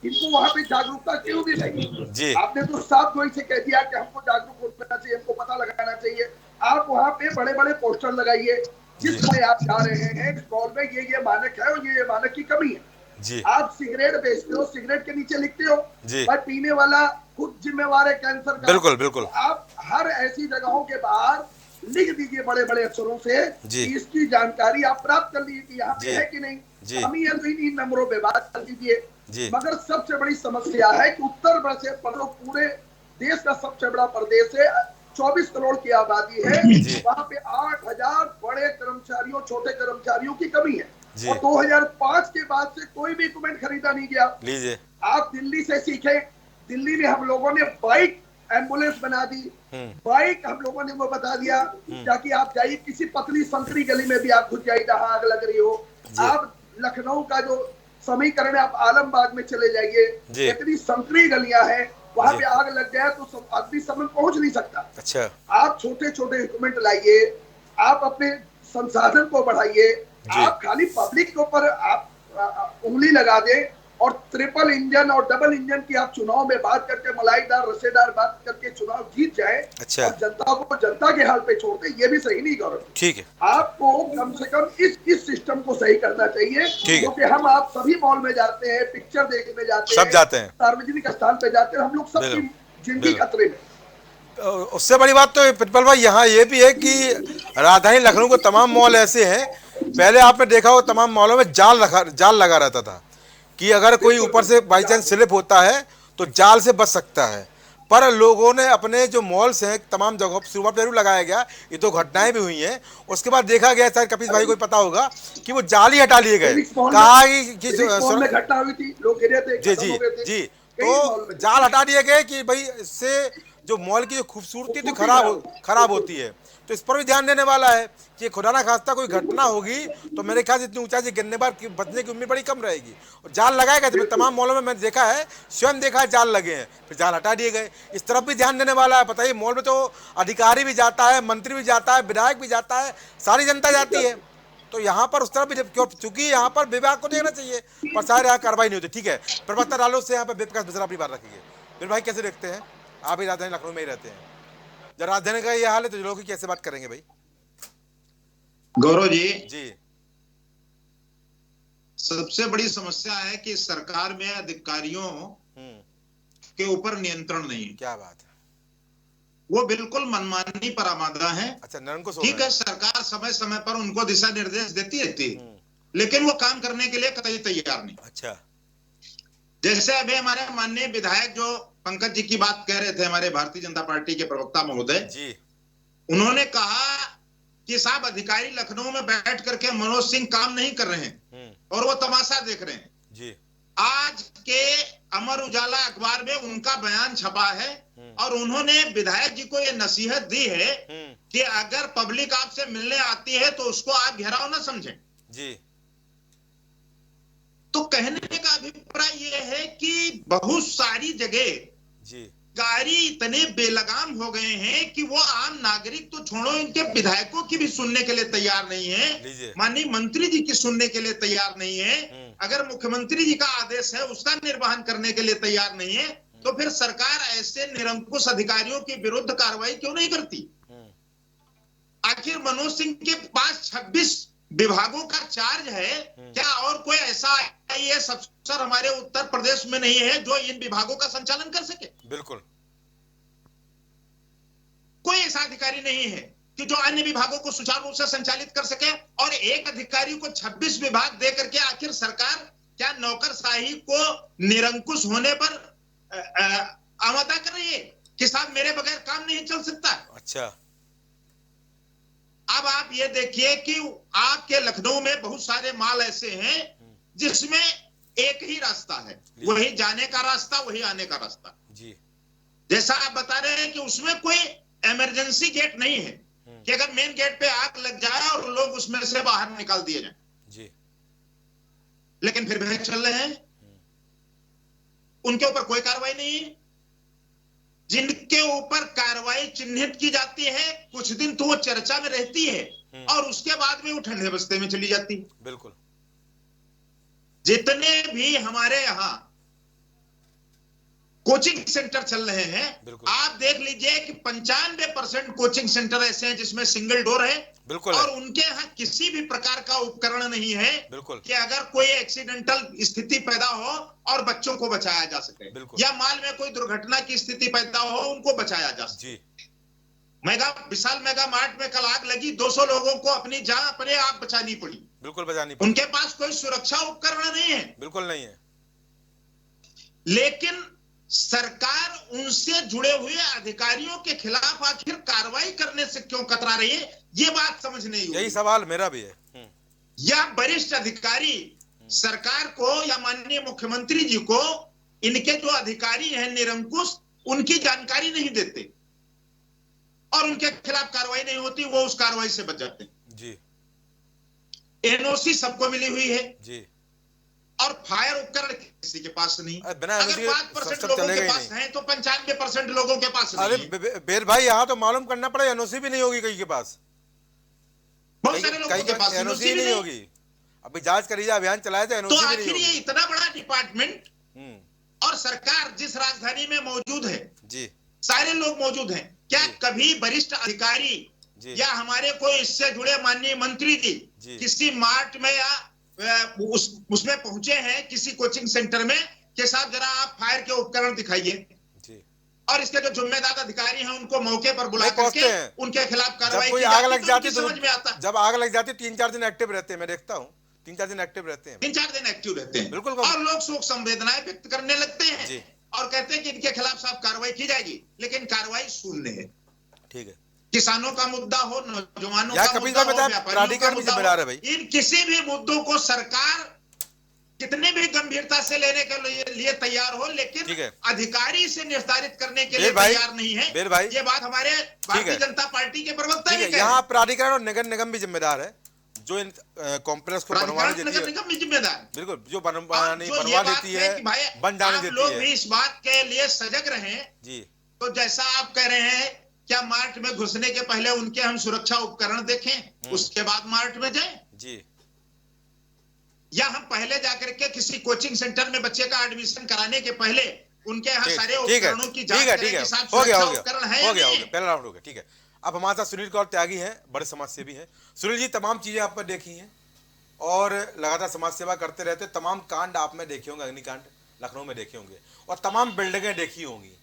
इनको वहां पे जागरूकता क्यों भी नहीं? आपने तो साफ गोई से कह दिया कि हमको जागरूक होना चाहिए, हमको पता लगाना चाहिए। आप वहां पे बड़े बड़े पोस्टर लगाइए जिसमें आप जा रहे हैं स्टॉल में, ये मानक है और ये मानक की कमी है। आप सिगरेट बेचते हो, सिगरेट के नीचे लिखते हो पर पीने वाला खुद जिम्मेवार है कैंसर का। बिल्कुल बिल्कुल। आप हर ऐसी जगहों के बाहर लिख दीजिए बड़े बड़े अक्षरों से कि इसकी जानकारी आप प्राप्त कर लीजिए कि यहाँ पे है कि नहीं, कमी है तो इन नंबरों पे बात कर दीजिए। मगर सबसे बड़ी समस्या है कि उत्तर प्रदेश पूरे देश का सबसे बड़ा प्रदेश है, 24 करोड़ की आबादी है, वहाँ पे 8000 बड़े कर्मचारियों, छोटे कर्मचारियों की कमी है और 2005 के बाद से कोई भी इक्विपमेंट खरीदा नहीं गया। लीजिए, आप दिल्ली से सीखे, दिल्ली में हम लोगों ने बाइक एम्बुलेंस बना दी, बाइक हम लोगों ने वो बता दिया ताकि आप जाइए किसी पतली संकरी गली में भी आप घुस जाइए जहां आग लग रही हो। आप लखनऊ का जो समीकरण है, आप आलमबाग में चले जाइए, इतनी संकरी गलियां हैं, वहां पे आग लग जाए तो आदमी समय पहुंच नहीं सकता। अच्छा, आप छोटे छोटे इक्विपमेंट लाइए, आप अपने संसाधन को बढ़ाइए, आप खाली पब्लिक के ऊपर आप उंगली लगा दें और ट्रिपल इंजन और डबल इंजन की आप चुनाव में बात करके मलाईदार रसेदार बात करके चुनाव जीत जाए। अच्छा। और जनता को जनता के हाल पे छोड़ दे, ये भी सही नहीं गौरव। ठीक है, आपको कम से कम इस सिस्टम को सही करना चाहिए, क्योंकि हम आप सभी मॉल में जाते हैं, पिक्चर देखने जाते हैं, सब जाते हैं, सार्वजनिक स्थान पे जाते हैं, हम लोग सबकी जिंदगी खतरे में। उससे बड़ी बात तो प्रिंसिपल भाई यहाँ ये भी है कि राजधानी लखनऊ के तमाम मॉल ऐसे हैं, पहले आपने देखा हो तमाम मॉलों में जाल लगा रहता था कि अगर कोई ऊपर से बाई चांस स्लिप होता है तो जाल से बच सकता है। पर लोगों ने अपने जो मॉल्स हैं तमाम जगहों पर शुरुआत जरूर लगाया गया, ये तो घटनाएं भी हुई हैं, उसके बाद देखा गया, शायद कपिल भाई को पता होगा कि वो जाल ही हटा लिए गए, कहा कि घटना हुई थी, लोग गिरे थे, जी जी जी, तो जाल हटा दिए गए कि भाई इससे जो मॉल की जो खूबसूरती तो खराब होती है। तो इस पर भी ध्यान देने वाला है कि खुदा ना खास्ता कोई घटना होगी तो मेरे ख्याल से इतनी ऊंचाई से गिरने पर बचने की उम्मीद बड़ी कम रहेगी। और जाल लगाएगा, जब तमाम मॉलों में मैंने देखा है, स्वयं देखा है, जाल लगे हैं, फिर जाल हटा दिए गए। इस तरफ भी ध्यान देने वाला है। बताइए, मॉल में तो अधिकारी भी जाता है, मंत्री भी जाता है, विधायक भी जाता है, सारी जनता जाती है, तो यहाँ पर उस तरफ भी चूंकि यहाँ पर विभाग को देखना चाहिए, पर शायद यहाँ कार्रवाई नहीं होती। ठीक है, प्रवक्ता रालोद से यहाँ पर विकास मिश्रा अपनी बात रखेंगे। फिर भाई कैसे देखते हैं, आप भी राजधानी लखनऊ में ही रहते हैं, जब राजधानी का ये हाल है तो लोग की कैसे बात करेंगे भाई? गौरव जी, जी, सबसे बड़ी समस्या है कि सरकार में अधिकारियों के ऊपर नियंत्रण नहीं है। क्या बात है, वो बिल्कुल मनमानी पर आमादा है। अच्छा, ठीक है, सरकार समय समय पर उनको दिशा निर्देश देती रहती है, लेकिन वो काम करने के लिए कतई तैयार नहीं। अच्छा, जैसे अभी हमारे माननीय विधायक जो पंकज जी की बात कह रहे थे, हमारे भारतीय जनता पार्टी के प्रवक्ता महोदय जी, उन्होंने कहा कि साहब अधिकारी लखनऊ में बैठ करके मनोज सिंह काम नहीं कर रहे हैं और वो तमाशा देख रहे हैं जी। आज के अमर उजाला अखबार में उनका बयान छपा है और उन्होंने विधायक जी को ये नसीहत दी है कि अगर पब्लिक आपसे मिलने आती है तो उसको आप घेराव ना समझें जी, तो कहने का अभिप्राय यह है कि बहुत सारी जगह जी कार्य इतने बेलगाम हो गए हैं कि वो आम नागरिक तो छोड़ो, इनके विधायकों की भी सुनने के लिए तैयार नहीं लीजिए। है, माननीय मंत्री जी की सुनने के लिए तैयार नहीं है। अगर मुख्यमंत्री जी का आदेश है उसका निर्वहन करने के लिए तैयार नहीं है, तो फिर सरकार ऐसे निरंकुश अधिकारियों के विरुद्ध कार्रवाई क्यों नहीं करती? आखिर मनोज सिंह के पास 26 विभागों का चार्ज है, क्या और कोई ऐसा आईएएस अफसर हमारे उत्तर प्रदेश में नहीं है जो इन विभागों का संचालन कर सके? बिल्कुल, कोई ऐसा अधिकारी नहीं है कि जो अन्य विभागों को सुचारू रूप से संचालित कर सके। और एक अधिकारी को 26 विभाग दे करके आखिर सरकार क्या नौकरशाही को निरंकुश होने पर आमादा कर रही है कि साहब मेरे बगैर काम नहीं चल सकता? अच्छा, अब आप ये देखिए कि आपके लखनऊ में बहुत सारे मॉल ऐसे हैं जिसमें एक ही रास्ता है, वही जाने का रास्ता, वही आने का रास्ता जी। जैसा आप बता रहे हैं कि उसमें कोई इमरजेंसी गेट नहीं है कि अगर मेन गेट पे आग लग जाए और लोग उसमें से बाहर निकाल दिए जाए जी, लेकिन फिर भी चल रहे हैं, उनके ऊपर कोई कार्रवाई नहीं है। जिनके ऊपर कार्रवाई चिन्हित की जाती है कुछ दिन तो वो चर्चा में रहती है और उसके बाद में वो ठंडे बस्ते में चली जाती है। बिल्कुल, जितने भी हमारे यहाँ कोचिंग सेंटर चल रहे हैं, आप देख लीजिए कि 95% कोचिंग सेंटर ऐसे हैं जिसमें सिंगल डोर है। बिल्कुल, और उनके यहाँ किसी भी प्रकार का उपकरण नहीं है बिल्कुल, कि अगर कोई एक्सीडेंटल स्थिति पैदा हो और बच्चों को बचाया जा सके, या माल में कोई दुर्घटना की स्थिति पैदा हो उनको बचाया जा सके। विशाल मेगा मार्ट में कल आग लगी, 200 लोगों को अपनी जान अपने आप बचानी पड़ी। बिल्कुल बचानी पड़ी। उनके पास कोई सुरक्षा उपकरण नहीं है, बिल्कुल नहीं है, लेकिन सरकार उनसे जुड़े हुए अधिकारियों के खिलाफ आखिर कार्रवाई करने से क्यों कतरा रही है, ये बात समझ नहीं हुई। यही सवाल मेरा भी है। या वरिष्ठ अधिकारी सरकार को या माननीय मुख्यमंत्री जी को इनके जो अधिकारी हैं निरंकुश, उनकी जानकारी नहीं देते और उनके खिलाफ कार्रवाई नहीं होती, वो उस कार्रवाई से बच जाते हैं जी। एनओसी सबको मिली हुई है जी, और फायर उपकरण किसी के पास नहीं। बिना अगर 5% लोगों के पास है तो 95% लोगों के पास नहीं है। अरे बेर भाई, यहाँ तो मालूम करना पड़ेगा, एनओसी भी नहीं होगी कहीं के पास, बहुत सारे लोगों के पास एनओसी नहीं होगी। अभी जांच करिए, अभियान चलाया तो एनओसी भी नहीं आखिर होगी। ये इतना बड़ा डिपार्टमेंट और सरकार जिस राजधानी में मौजूद है जी, सारे लोग मौजूद हैं, क्या कभी वरिष्ठ अधिकारी या हमारे कोई इससे जुड़े माननीय मंत्री जी किसी मार्ट में या उसमें पहुंचे हैं किसी कोचिंग सेंटर में कि साहब जरा आप फायर के उपकरण दिखाइए, और इसके जो जिम्मेदार अधिकारी हैं उनको मौके पर बुला करके उनके खिलाफ कार्रवाई की आग लग जाती तो समझ में आता। जब आग लग जाती 3-4 दिन एक्टिव रहते हैं, मैं देखता हूँ 3-4 दिन एक्टिव रहते हैं, 3-4 दिन एक्टिव रहते हैं। बिल्कुल, और लोग शोक संवेदनाएं व्यक्त करने लगते हैं और कहते हैं कि इनके खिलाफ साफ कार्रवाई की जाएगी, लेकिन कार्रवाई शून्य है। ठीक है, किसानों का मुद्दा हो, नौजवानों का मुद्दा हो, व्यापारियों का मुद्दा हो, इन किसी भी मुद्दों को सरकार कितने भी गंभीरता से लेने के लिए तैयार हो, लेकिन अधिकारी से निर्धारित करने के लिए तैयार नहीं है। ये बात हमारे भारतीय जनता पार्टी के प्रवक्ता ने कही। यहाँ प्राधिकरण और नगर निगम भी जिम्मेदार है, जो इन कॉम्प्लेक्स को बनवाने देती है। नगर निगम भी जिम्मेदार, बिल्कुल, जो बनवा देती है, बन जाने देती है। लोग भी इस बात के लिए सजग रहे जी। तो जैसा आप कह रहे हैं, क्या मार्ट में घुसने के पहले उनके हम सुरक्षा उपकरण देखें, उसके बाद मार्ट में जाएं जी, या हम पहले जाकर के किसी कोचिंग सेंटर में बच्चे का एडमिशन कराने के पहले उनके यहाँ सारे उपकरणों की जांच करें कि साहब सुरक्षा उपकरण है या नहीं? पहला राउंड हो गया। ठीक है, अब हमारे साथ सुनील कौर त्यागी हैं, बड़े समाज सेवी हैं। सुनील जी, तमाम चीजें आपने देखी हैं और लगातार समाज सेवा करते रहते, तमाम कांड आपने देखे होंगे, अग्निकांड लखनऊ में देखे होंगे और तमाम बिल्डिंगें देखी होंगी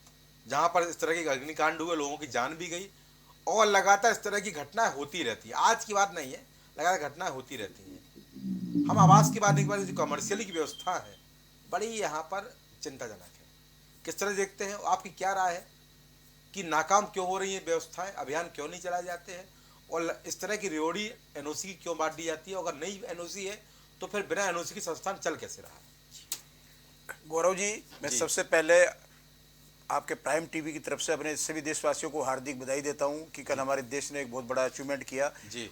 जहां पर इस तरह के अग्निकांड हुए, लोगों की जान भी गई और लगातार इस तरह की घटनाएं होती रहती है। आज की बात नहीं है, लगातार घटनाएं होती रहती हैं। हम आवास की बात नहीं कर रहे, जो कमर्शियल की व्यवस्था है बड़ी यहाँ पर चिंताजनक है। किस तरह देखते हैं, आपकी क्या राय है कि नाकाम क्यों हो रही है व्यवस्थाएं, अभियान क्यों नहीं चलाए जाते हैं और इस तरह की रियोड़ी एनओसी क्यों बांट दी जाती है? अगर नई एनओसी है तो फिर बिना एनओसी की संस्थान चल कैसे रहा है? गौरव जी, मैं सबसे पहले आपके प्राइम टीवी की तरफ से अपने सभी देशवासियों को हार्दिक बधाई देता हूं कि कल हमारे देश ने एक बहुत बड़ा अचीवमेंट किया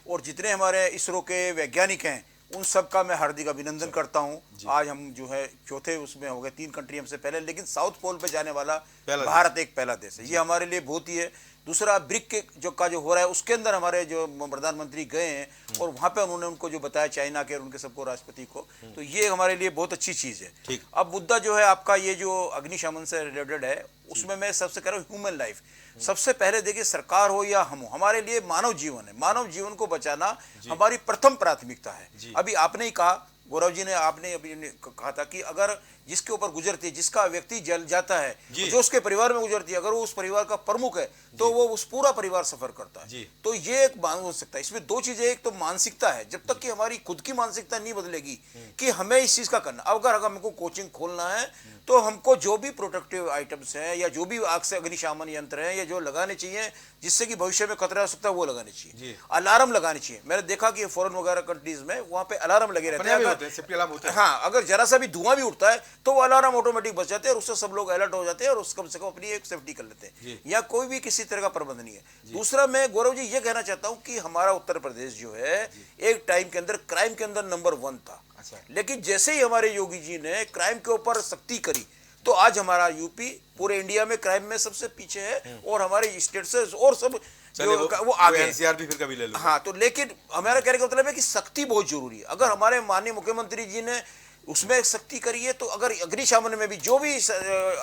और जितने हमारे इसरो के वैज्ञानिक हैं उन सब का मैं हार्दिक अभिनंदन करता हूं। आज हम जो है चौथे उसमें हो गए, 3 कंट्री हमसे पहले, लेकिन साउथ पोल पे जाने वाला भारत एक पहला देश है। ये हमारे लिए बहुत ही है। दूसरा ब्रिक के जो हो रहा है उसके अंदर हमारे जो प्रधानमंत्री गए हैं और वहां पे उन्होंने उनको जो बताया चाइना के उनके सबको राष्ट्रपति को, तो ये हमारे लिए बहुत अच्छी चीज है। अब मुद्दा जो है आपका ये जो अग्निशमन से रिलेटेड है, उसमें मैं सबसे कह रहा हूँ ह्यूमन लाइफ सबसे पहले। देखिए सरकार हो या हम हो, हमारे लिए मानव जीवन है। मानव जीवन को बचाना हमारी प्रथम प्राथमिकता है। अभी आपने ही कहा, गौरव जी ने, आपने अभी कहा था कि अगर जिसके ऊपर गुजरती है, जिसका व्यक्ति जल जाता है, जो उसके परिवार में गुजरती है, अगर वो उस परिवार का प्रमुख है तो वो उस पूरा परिवार सफर करता है। तो ये एक मान हो सकता है। इसमें 2 चीजें, एक तो मानसिकता है, जब तक कि हमारी खुद की मानसिकता नहीं बदलेगी कि हमें इस चीज का करना, अगर हमको कोचिंग खोलना है तो हमको जो भी प्रोटेक्टिव आइटम्स हैं या जो भी आग से अग्निशमन यंत्र हैं या जो लगाने चाहिए जिससे कि भविष्य में खतरा हो सकता है, वो लगाने चाहिए। अलार्म लगाने चाहिए। मैंने देखा कि फॉरेन वगैरह कंट्रीज में वहां पे अलार्म लगे रहते हैं। हाँ, अगर जरा सा भी धुआं भी उठता है तो वो अलार्म ऑटोमेटिक बच जाते हैं और उससे सब लोग अलर्ट हो जाते हैं और कम से कम अपनी एक सेफ्टी कर लेते हैं। या कोई भी किसी तरह का प्रबंध नहीं है। दूसरा, मैं गौरव जी ये कहना चाहता हूं कि हमारा उत्तर प्रदेश जो है एक टाइम के अंदर क्राइम के अंदर नंबर 1 था। लेकिन जैसे ही हमारे योगी जी ने क्राइम के ऊपर सख्ती करी तो आज हमारा यूपी पूरे इंडिया में क्राइम में सबसे पीछे है और हमारे स्टेट से और सब वो आगे एनसीआर भी फिर कभी ले लो। हाँ, तो लेकिन हमारा कहने का मतलब है कि सख्ती बहुत जरूरी है। अगर हमारे माननीय मुख्यमंत्री जी ने उसमें सख्ती करी है तो अगर अग्निशमन में भी जो भी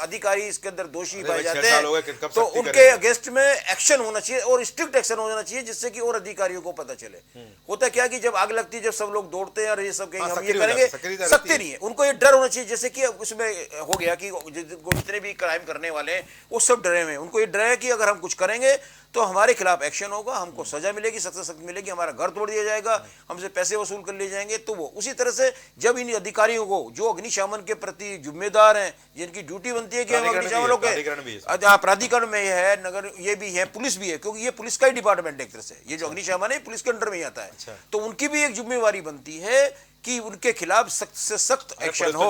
अधिकारी इसके अंदर दोषी पाए जाते हैं तो उनके अगेंस्ट में एक्शन होना चाहिए और स्ट्रिक्ट एक्शन होना चाहिए, जिससे कि और अधिकारियों को पता चले। होता क्या कि जब आग लगती है, जब सब लोग दौड़ते हैं और ये सब हम ये करेंगे, सख्ती नहीं है। उनको ये डर होना चाहिए, जैसे कि उसमें हो गया कि जितने भी क्राइम करने वाले हैं वो सब डरे हुए हैं। उनको ये डर है कि अगर हम कुछ करेंगे तो हमारे खिलाफ एक्शन होगा, हमको सजा मिलेगी, सख्त से सख्त मिलेगी, हमारा घर तोड़ दिया जाएगा, हमसे पैसे वसूल कर लिए जाएंगे। तो वो उसी तरह से जब इन अधिकारियों को जो अग्निशमन के प्रति जिम्मेदार हैं, जिनकी ड्यूटी बनती है कि हम अग्निशमन के प्राधिकरण में है, नगर ये भी है, पुलिस भी है, क्योंकि ये पुलिस का ही डिपार्टमेंट है एक तरह से। ये जो अग्निशमन है पुलिस के अंडर में ही आता है। तो उनकी भी एक जिम्मेवारी बनती है कि उनके खिलाफ सख्त से सख्त एक्शन हो,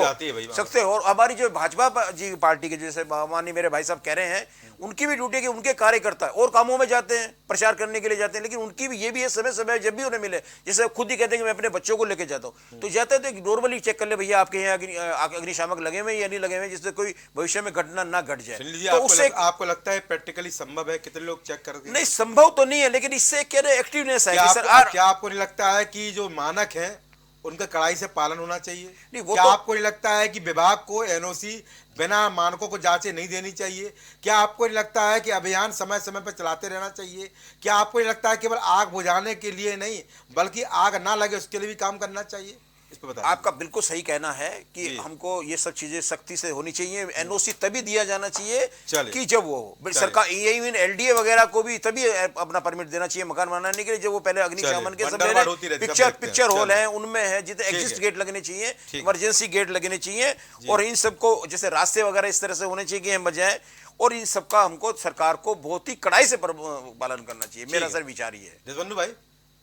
सख्त। और हमारी जो भाजपा जी पार्टी के जैसे माननीय मेरे भाई साहब कह रहे हैं, उनकी भी ड्यूटी है कि उनके कार्यकर्ता और कामों में जाते हैं, प्रचार करने के लिए जाते हैं, लेकिन उनकी भी ये भी है समय समय जब भी उन्हें मिले, जैसे खुद ही कहते हैं कि मैं अपने बच्चों को लेके जाता हूँ, तो जाते हैं तो नॉर्मली चेक कर ले भैया आपके यहाँ अग्निशामक लगे हुए या नहीं लगे हुए, जिससे कोई भविष्य में घटना ना घट जाए। तो उससे आपको लगता है प्रैक्टिकली संभव है? कितने लोग चेक करते हैं? नहीं, संभव तो नहीं है, लेकिन इससे क्या एक्टिवनेस है। क्या आपको नहीं लगता है कि जो मानक है उनका कड़ाई से पालन होना चाहिए? नहीं, वो क्या तो आपको नहीं लगता है कि विभाग को एनओसी बिना मानकों को जांचे नहीं देनी चाहिए? क्या आपको नहीं लगता है कि अभियान समय समय पर चलाते रहना चाहिए? क्या आपको नहीं लगता है केवल आग बुझाने के लिए नहीं बल्कि आग ना लगे उसके लिए भी काम करना चाहिए? आपका बिल्कुल सही कहना है कि हमको ये सब चीजें सख्ती से होनी चाहिए। एनओसी तभी दिया जाना चाहिए कि जब वो सरकार इवन एलडीए वगैरह को भी तभी अपना परमिट देना चाहिए मकान बनाने के लिए, जब वो पहले अग्निशमन के पिक्चर हॉल है उनमें है, जितने एग्जिस्ट गेट लगने चाहिए, इमरजेंसी गेट लगने चाहिए, और इन सबको जैसे रास्ते वगैरह इस तरह से होने चाहिए कि हम बजाय, और इन सबका हमको सरकार को बहुत ही कड़ाई से पालन करना चाहिए। मेरा सर विचार ये है। देशबंधु भाई,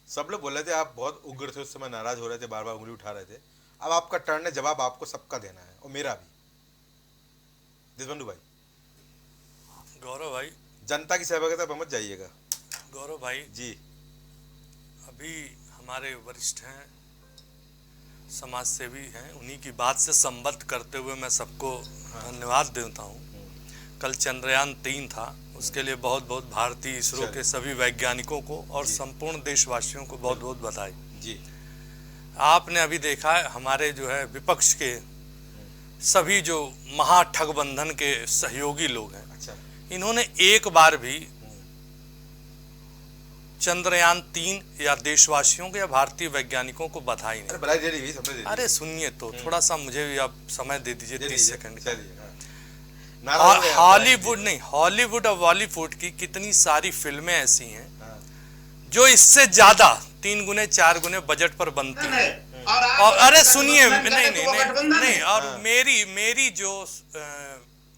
सब लोग बोल रहे थे आप बहुत उग्र थे, उस समय नाराज हो रहे थे, बार बार उंगली उठा रहे थे। अब आपका टर्न है, जवाब आपको सबका देना है और मेरा भी। देशबंधु भाई। गौरव भाई, जनता की सहभागिता पर मत जाइएगा। गौरव भाई जी, अभी हमारे वरिष्ठ हैं, समाज सेवी हैं, उन्हीं की बात से संबद्ध करते हुए मैं सबको धन्यवाद देता हूँ। कल चंद्रयान 3 था, उसके लिए बहुत बहुत भारतीय इसरो के सभी वैज्ञानिकों को और संपूर्ण देशवासियों को बहुत बहुत बधाई जी। आपने अभी देखा है हमारे जो है विपक्ष के सभी जो महाठगबंधन के सहयोगी लोग हैं, इन्होंने एक बार भी चंद्रयान 3 या देशवासियों को या भारतीय वैज्ञानिक को बधाई नहीं। अरे सुनिए तो थोड़ा सा मुझे भी आप समय दे दीजिए 30 सेकंड। हॉलीवुड नहीं, हॉलीवुड और बॉलीवुड की कितनी सारी फिल्में ऐसी हैं जो इससे ज्यादा 3 गुने 4 गुने बजट पर बनती हैं। और अरे सुनिए, नहीं, और मेरी जो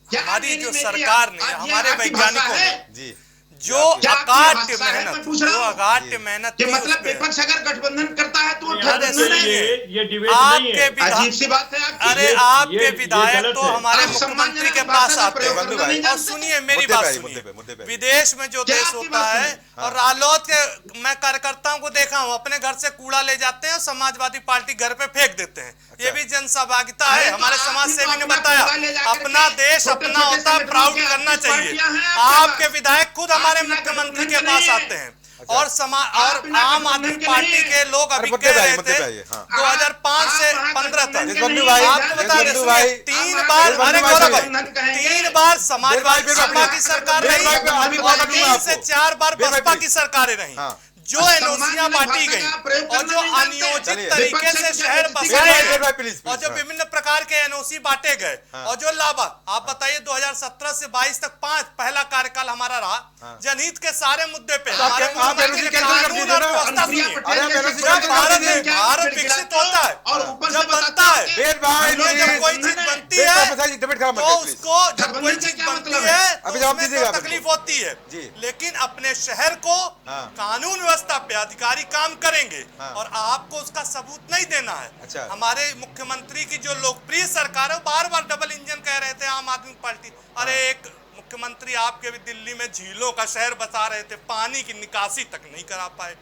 हमारी जो सरकार ने, हमारे वैज्ञानिकों ने जो क्या आपकी अकाट्य भाषा है? मैं मेहनत, पूछ जो रहा हूं अकाट्य मेहनत कि थी मतलब उसपे। विपक्ष अगर गठबंधन करता है तो वो यार, गठबंधन ऐसे नहीं है। ये डिबेट नहीं आपके है। अजीब सी बात है आपकी। अरे ये आपके विधायक गलत तो है। हमारे आप मुख्यमंत्री के सम्मानजनक पास भाषा का आते प्रयोग हैं। करना नहीं और जानते। सुनिए मेरी मुद्दे बात पे आइए, सुनिए, मुद्दे पे। विदेश में जो क्या देश आपकी होता बात है, सुनिए? और रालोद के मैं कार्यकर्ताओं को देखा हूँ, अपने घर से कूड़ा ले जाते हैं और समाजवादी पार्टी घर पे फेंक देते हैं। ये भी जन सहभागिता है। अरे तो हमारे आप समाज भी सेवी तो ने अपना बताया, कूड़ा ले जाकर अपना के देश छोटे अपना छोटे होता है, संगठनों प्राउड के करना आपकी चाहिए। पार्टियां हैं आपके आपके पास। विधायक खुद हमारे आप बिना मुख्यमंत्री गठबंधन के के पास नहीं है। आते हैं। और और बिना आम गठबंधन आदमी के पार्टी नहीं के लोग अरे अभी मुद्दे कह पे आइए, रहे मुद्दे थे पे आइए, हाँ। 2005 से आप 15 तक। गठबंधन के जसवंत नहीं भाई, है। आपको बता दें, जसवंत भाई, तीन आप बार, जसवंत अरे भाई, गौरव भाई, गठबंधन कहेंगे। 3 बार समाजवादी मेरे सपा भाई, की सरकार मेरे रही भाई, अभी और बात दूंगा 3 से आपको। 4 बार मेरे भाई, बसपा की प्लीज। सरकारें रही। हाँ। जो एनओसियां बांटी गई और जो अनियोजित तरीके से शहर बसाए मेरे भाई, गए प्लीज, और जो हाँ। विभिन्न प्रकार के एनओसी बांटे गए और जो लाभा, आप बताइए 2017 से 22 तक 5 पहला कार्यकाल हमारा रहा, जनहित के सारे मुद्दे पे हमारे आप मुख्यमंत्री NOC ने कैंसिल कर कानून दीजिए और ना। व्यवस्था अनुप्रिया सुनिए। पटेल अरे जैसे NOC जब कैंसिल कर भारत दीजिए। भारत विकसित होता है और ऊपर से जब बताते बनता हैं है, कि वेद भाई, हम लोग जब कोई चीज बनती है डिबेट खराब मत तो करिए, उसको जब गठबंधन कोई से चीज क्या बनती मतलब है है? तो अभी जवाब उसमें दीजिएगा तो आप तकलीफ इसको। होती है, जी। लेकिन अपने शहर को हाँ। कानून व्यवस्था पे अधिकारी काम करेंगे हाँ। और आपको उसका सबूत नहीं देना है। अच्छा। हमारे मुख्यमंत्री की जो लोकप्रिय सरकार है, बार बार डबल इंजन कह रहे थे आम आदमी पार्टी। अरे एक मुख्यमंत्री आपके भी दिल्ली में झीलों का शहर बता रहे थे, पानी की निकासी तक नहीं करा पाए।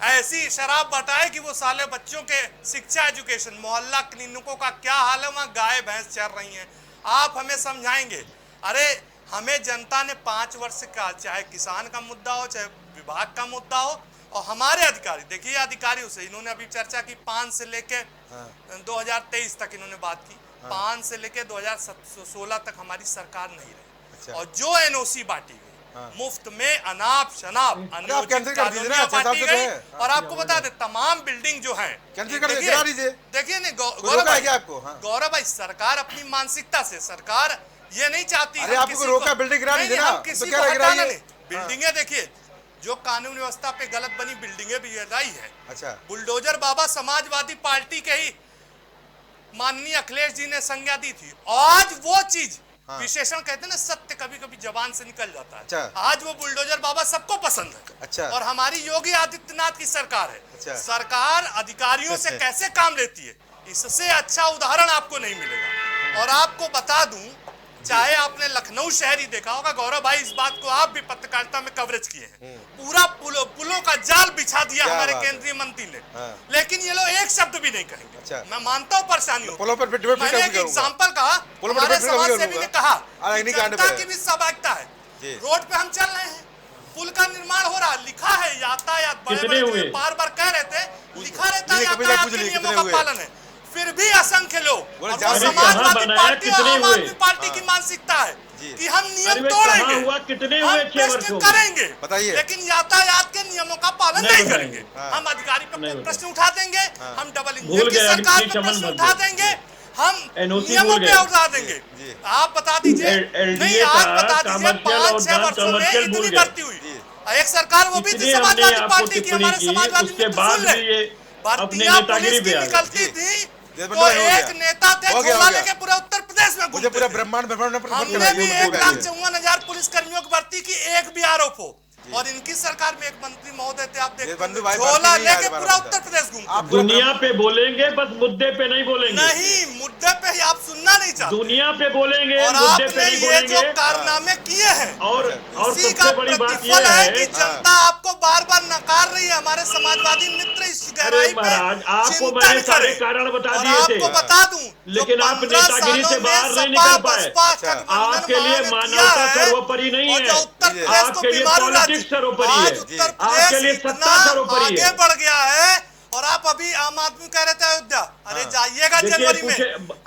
ऐसी शराब बटाए कि वो साले बच्चों के शिक्षा, एजुकेशन, मोहल्ला क्लिनिकों का क्या हाल है, वहां गाय भैंस चर रही हैं। आप हमें समझाएंगे? अरे हमें जनता ने 5 वर्ष का, चाहे किसान का मुद्दा हो, चाहे विभाग का मुद्दा हो, और हमारे अधिकारी, देखिए अधिकारियों से इन्होंने अभी चर्चा की 5 से लेके 2023 तक इन्होंने बात की, 5 से लेके 2016 तक हमारी सरकार नहीं रही। अच्छा। और जो एनओसी बांटी गई मुफ्त में, अनाप शनाप अनियोजित कैंसिल कर दीजिए ना, कॉलोनियां 6 साल बांटी से तो गई। है। और आपको बता दें, तमाम बिल्डिंग जो है, कैंसिल कर दीजिए, गिरा दीजिए। देखिए नहीं कोई गौरव रोका है भाई, क्या आपको? हाँ। गौरव भाई, सरकार अपनी मानसिकता से, सरकार ये नहीं चाहती अरे हम आपको किसी रोका, को- बिल्डिंग गिरा नहीं, दीजिए नहीं, ना। हम किसी तो को क्या लग रहा है हटाना ये? नहीं। बिल्डिंगें देखिए, जो कानून व्यवस्था पे गलत बनी बिल्डिंगें भी गिराई है। अच्छा। बुलडोजर बाबा समाजवादी पार्टी के ही माननीय अखिलेश जी ने संज्ञा दी थी। आज वो चीज, विशेषण कहते हैं ना, सत्य कभी कभी जबान से निकल जाता है। अच्छा। आज वो बुलडोजर बाबा सबको पसंद है। अच्छा। और हमारी योगी आदित्यनाथ की सरकार है। अच्छा। सरकार अधिकारियों से कैसे काम लेती है, इससे अच्छा उदाहरण आपको नहीं मिलेगा। और आपको बता दूं, चाहे आपने लखनऊ शहर ही देखा होगा, गौरव भाई इस बात को आप भी पत्रकारिता में कवरेज किए हैं, पूरा पुलों का जाल बिछा दिया क्या हमारे बात है। केंद्रीय मंत्री ने। हाँ। लेकिन ये लोग एक शब्द भी नहीं कहेंगे। अच्छा। मैं मानता हूं परेशानी होती है। पुलों पर डिबेट मैंने एक एग्जांपल कहा, पुलों पर हमारे डिबेट समाज करूंगा। सेवी ने कहा अरे कि नहीं कांड जनता पे। की भी सहभागिता है। जी। रोड पे हम चल रहे हैं, पुल का निर्माण हो रहा है, लिखा है यातायात, बड़े कितने बड़े हुए? बार बार कह रहे थे, लिखा रहता है ये कभी यातायात पूछ के लीजिए, नियमों कितने का हुए? पालन है। फिर भी असंख्य लोग, बोले और वो अरे समाजवादी कहाँ पार्टी और बनाया, आम कितने आदमी हुए? पार्टी की मानसिकता है जी। कि हम अरे नियम वे तोड़ेंगे, कहाँ हुआ, कितने हम हुए 6 प्रश्न वर्षों में? करेंगे, बताइए। लेकिन यातायात के नियमों का पालन नहीं नहीं बताएंगे। करेंगे। हाँ। हम अधिकारी पर नहीं कोई प्रश्न उठा देंगे, हम डबल भूल इंजन की गए, सरकार अग्नि पर शमन प्रश्न भर उठा दो। देंगे, हम NOC नियमों भूल पे गए। उठा देंगे। जी। आप बता दीजिए, LDA नहीं आज का बता दीजिए, commercial और 5-6 वर्षों में non-commercial भूल इतनी गए। बढ़ती हुई। एक सरकार वो भी थी इतनी हमने समाजवादी आपको पार्टी की, टिप्पणी हमारे की, समाजवादी उसके मित्र बाद सुन ले। भी ये अपनी भर्तियां नेतागिरी पुलिस पे की आ गए। निकलती जी। थी जय तो बंधु भाई, हो एक गया। नेता थे हो गया, हो झोला गया। लेके पूरा उत्तर प्रदेश में मुझे घूमते पूरा थे। ब्रह्मांड हमने भी 1,54,000 पुलिस कर्मियों की भर्ती की, एक भी आरोप हो। और इनकी सरकार में एक मंत्री महोदय थे, आप देखते बंधु हैं, भाई, झोला भर्ती नहीं लेके आगे पूरा बढ़ा उत्तर प्रदेश घूमते आप पूरा दुनिया पे बोलेंगे, बस मुद्दे पे नहीं बोलेंगे। नहीं, मुद्दे पे ही आप सुनना नहीं चाहते। दुनिया पे बोलेंगे, और मुद्दे पे आपने नहीं ये जो बोलेंगे। कारनामे किए हैं, और इसी का सबसे बड़ी बात प्रतिफल यह है है कि जनता आपको बार बार नकार रही है। हमारे समाजवादी मित्र इस अरे गहराई पे महाराज, आपको चिंतन मैंने सारे करें। कारण बता और दिए थे। आपको बता दूं, लेकिन आप नेतागिरी से बाहर नहीं निकल पाए। आपके लिए मानवता सर्वोपरि नहीं है, उत्तर प्रदेश को आपके लिए बीमारू राज्य, पॉलिटिक्स सर्वोपरि आज है, उत्तर आपके प्रदेश लिए इतना सत्ता सर्वोपरि आगे है। बढ़ गया है। और आप अभी आम आदमी कह रहे थे अयोध्या, अरे जाइएगा देखिए, जनवरी में,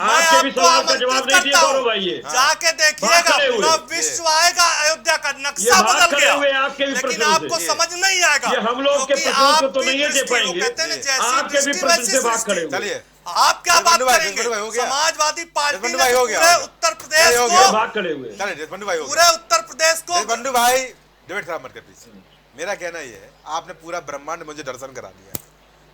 आपके भी सवाल का जवाब नहीं दिया गौरव भाई, ये जाके देखिएगा, खड़े हुए। पूरा विश्व आएगा अयोध्या का ये नक्शा बात बदल खड़े गया। हुए आपके भी लेकिन प्रश्नों से। आपको समझ नहीं आएगा, ये हम लोग के क्योंकि प्रश्नों को तो आपकी नहीं दे दृष्टि, वो पाएंगे। कहते हैं ना, जैसी आपके भी दृष्टि प्रश्न वैसी से भाग सृष्टि। खड़े हुए। चलिए, आप क्या बात करेंगे? जसवंत भाई, हो गया। समाजवादी पार्टी जसवंत ने भाई, हो गया, पूरे हो गया। उत्तर प्रदेश हो को, गया, भाग खड़े हुए। चलिए जसवंत भाई, हो पूरे गया। उत्तर प्रदेश को बंधु भाई, डिबेट खराब मत कर प्लीज। मेरा कहना ये है, आपने पूरा ब्रह्मांड मुझे दर्शन करा दिया।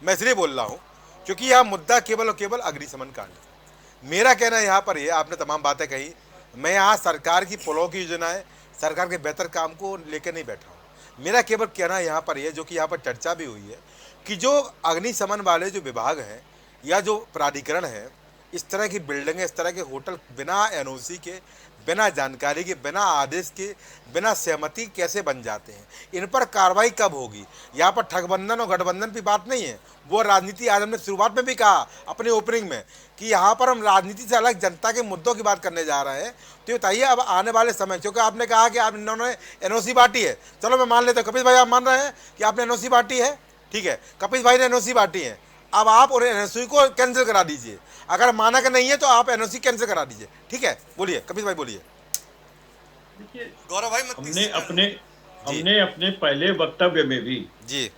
मैं इसलिए बोल रहा हूँ क्योंकि यह मुद्दा केवल और केवल अग्निशमन कांड है। मेरा कहना यहाँ पर ये, आपने तमाम बातें कही, मैं यहाँ सरकार की पुलों की योजनाएं, सरकार के बेहतर काम को लेकर नहीं बैठा हूँ। मेरा केवल कहना यहाँ पर यह, जो कि यहाँ पर चर्चा भी हुई है, कि जो अग्निशमन वाले जो विभाग हैं या जो प्राधिकरण है, इस तरह की बिल्डिंगें, इस तरह के होटल बिना एनओसी के, बिना जानकारी के, बिना आदेश के, बिना सहमति कैसे बन जाते हैं? इन पर कार्रवाई कब होगी? यहाँ पर ठगबंधन और गठबंधन की बात नहीं है, वो राजनीति। आज हमने शुरुआत में भी कहा अपनी ओपनिंग में कि यहाँ पर हम राजनीति से अलग जनता के मुद्दों की बात करने जा रहे हैं। तो बताइए, अब आने वाले समय, क्योंकि आपने कहा कि आप इन्होंने एनओसी बांटी है, चलो मैं मान लेता हूँ, कपिल भाई आप मान रहे हैं कि आपने एनओसी बांटी है, ठीक है, कपिल भाई ने एनओसी बांटी है, अब आप और एनओसी को कैंसिल करा दीजिए। अगर माना कि नहीं है तो आप एनओसी कैंसिल करा दीजिए, ठीक है? बोलिए कपिल भाई, बोलिए। देखिए, गौरव भाई हमने अपने पहले वक्तव्य में भी जी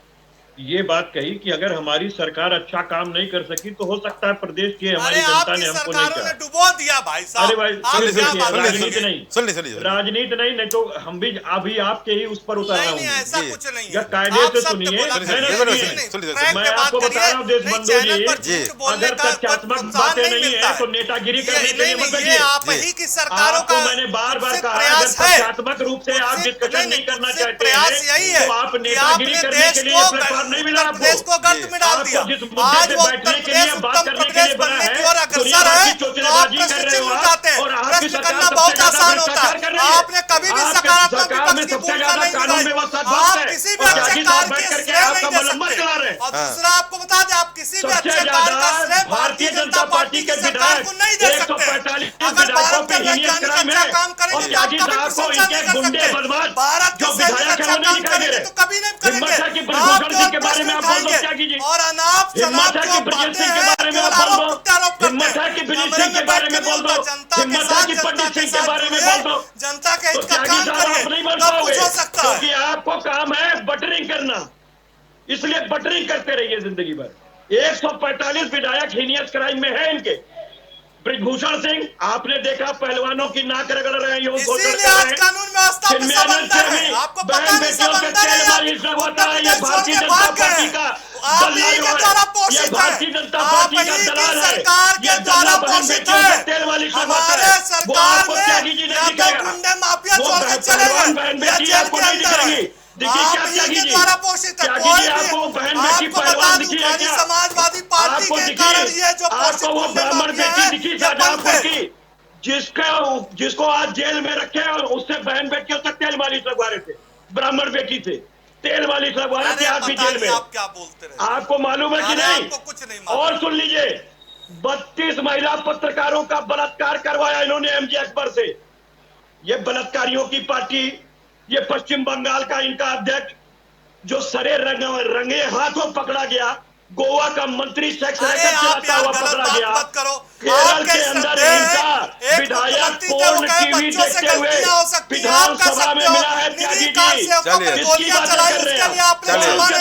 ये बात कही कि अगर हमारी सरकार अच्छा काम नहीं कर सकी तो हो सकता है प्रदेश की हमारी अरे जनता आपकी ने हमको नहीं सरकारों ने कहा। डुबो दिया भाई साहब। अरे भाई, आप सुनिए, क्या सुनिए, बात राजनीति करेंगे? नहीं, सुनिए राजनीति नहीं तो हम भी अभी आपके ही उस पर उतर रहा नहीं, हूँ। ऐसा जी। कुछ नहीं या है। कायदे आप से सब ने सुनिए, बोला, सुनिए, नहीं, सुनिए, नहीं, सुनिए, फ्रैंक मैं में बात आपको बता करिए। रहा हूँ देश नहीं, बंधु चैनल जी, पर जी। झूठ बोलने अगर का तथ्यात्मक प्रोत्साहन बातें नहीं मिलता है तो नेतागिरी करने के लिए मत नहीं, ये बैठिए। आप ही की सरकारों आपको का मैंने बार बार कुत्सित कहा, अगर प्रयास है। तथ्यात्मक रूप से आप डिस्कशन नहीं करना कुत्सित चाहते प्रयास यही है हैं तो आप कि नेतागिरी आपने करने के लिए प्लेटफॉर्म नहीं मिला आपको। प्रदेश को गर्त में डाल आपको दिया। जिस मुद्दे आज पे वो बैठने उत्तर के लिए, प्रदेश बात उत्तर करने के प्रदेश लिए बना बनने है, की ओर अग्रसर दुनिया है, की तो आप चोचलेबाजी कर प्रश्न रहे चिन्ह हो आप, उठाते हैं। और आपकी प्रश्न सरकार करना सबसे बहुत ज्यादा आसान होता भ्रष्टाचार है। कर रही है। आपने कभी भी आपके सकारात्मक सरकार विपक्ष में की सबसे भूमिका ज्यादा नहीं कानून निभाई। व्यवस्था आप ध्वस्त है, किसी भी और अच्छे जाति कार्य साहब बैठ के करके श्रेय आपका नहीं दे मलम्मत सकते। चला रहे हैं। और दूसरा आपको बता दें, आप किसी भी सबसे अच्छे कार्य का ज्यादा श्रेय भारतीय जनता पार्टी की सरकार को नहीं दे सकते। 145 अगर भारत के विधायकों पे वैज्ञानिक हीनियस अच्छा क्राइम काम है, करेंगे और तो आप त्यागी कभी साहब को प्रशंसा इनके नहीं कर गुंडे सकते। बदमाश भारत के जो सैनिक विधायक है अच्छा वो नहीं काम दिखाई दे करेंगे रहे। तो कभी नहीं करेंगे। हिम्मत है कि आप ब्रजभूषण केवल जी के बारे प्रश्न में आप बोल दो, उठाएंगे त्यागी जी। और अनाप हिम्मत शनाप है जो कि ब्रजेश बातें सिंह के हैं बारे में केवल आप बोल आरोप दो। प्रत्यारोप करते हिम्मत है कि हैं। ब्रजेश कमरे सिंह के में बारे बैठ में के नहीं बोल होता, दो। जनता के हिम्मत है साथ, कि जनता पंडित के सिंह के साथ बारे में जुड़िए, बोल दो। जनता के तो हित का त्यागी काम साहब आप करिए, नहीं बोल तब पाओगे, कुछ हो सकता है। क्योंकि आपको काम है बटरिंग करना, इसलिए बटरिंग करते रहिए जिंदगी भर। 145 विधायक हीनियस क्राइम में है इनके। ब्रजभूषण सिंह, आपने देखा पहलवानों की नाक रगड़ रहे हैं, योग घोषणा इसीलिए कर आज रहे हैं। कानून व्यवस्था पे सब अंदर है। आपको पता नहीं सब अंदर है या उत्तर प्रदेश छोड़ के भाग गए। आप ही के द्वारा पोषित है, आप ही की सरकार के द्वारा पोषित है। हमारे सरकार में या तो गुंडे माफिया छोड़ के चले गए या जेल के अंदर है। आप ही के द्वारा पोषित है। कोई भी आपको बता दूं, खाली समाजवादी पार्टी के कारण ये जो पोषित गुंडे माफिया है ये बंद है। जिसको आज जेल में रखे और उससे बहन बेटियों तक तेल मालिश लगवा रहे थे, ब्राह्मण बेटी से तेल मालिश लगवा रहे थे, आज भी जेल में। आप क्या बोलते रहे? आपको मालूम है कि नहीं? आपको कुछ नहीं मालूम। और सुन लीजिए, 32 महिला पत्रकारों का बलात्कार करवाया इन्होंने एमजे अकबर से। ये बलात्कारियों की पार्टी, ये पश्चिम बंगाल का इनका अध्यक्ष जो सरे रंगे हाथों पकड़ा गया, गोवा का मंत्री सेक्स रैकेट चलाता हुआ पकड़ा गया, केरल के अंदर इनका विधायक पूर्ण टीवी देखते हुए विधानसभा में मिला है। त्यागी जी, इसकी बात कर रहे हैं,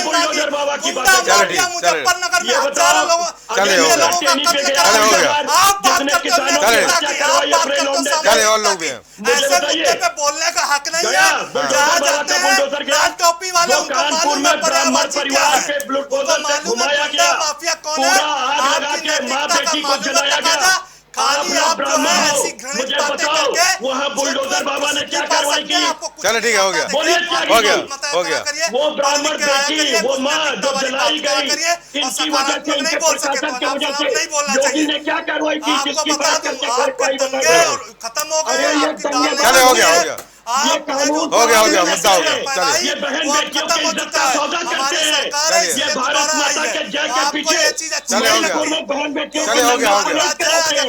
बुलडोजर बाबा की बात कर रहे हैं। मुजफ्फरनगर में ये हजारों लोग चले हो गया, आप बात करते हो, चले और लोग भी हैं। ऐसे मुद्दे पे बोलने का हक नहीं है। जहाँ जाते हैं लाल टोपी वाले उनको मालूम है पर्यावरण परिवार के बुलडोजर से घुमाया गया, माफिया कौन है, पूरा आग लगा आपकी के माँ नैतिकता का बेटी को मालूम है जलाया गया। तकाजा। खाली आप आप जो ब्राह्मण है हो, ऐसी घृणित मुझे बातें बताओ करके वहाँ बुलडोजर बाबा ने क्या कार्रवाई की? चलो ठीक है, हो गया, बोलिए, हो गया, हो गया। वो ब्राह्मण बेटी, वो माँ जो जलाई गई, इनकी वजह से, इनके प्रशासन की वजह से योगी ने क्या कार्रवाई की? जिसकी बात करके कोई बताए खत्म हो अरे गए। ये आपकी दंगे दाल चले, हो गया, हो गया। ये कानून हो गया, हो गया, मुद्दा हो गया, चलिए। ये बहन बेटियों की इज्जत का सौदा करते हैं। चलिए। ये भारत माता के जय के पीछे चले, हो गया। मणिपुर में बहन बेटियों चले, हो गया, हो गया। ये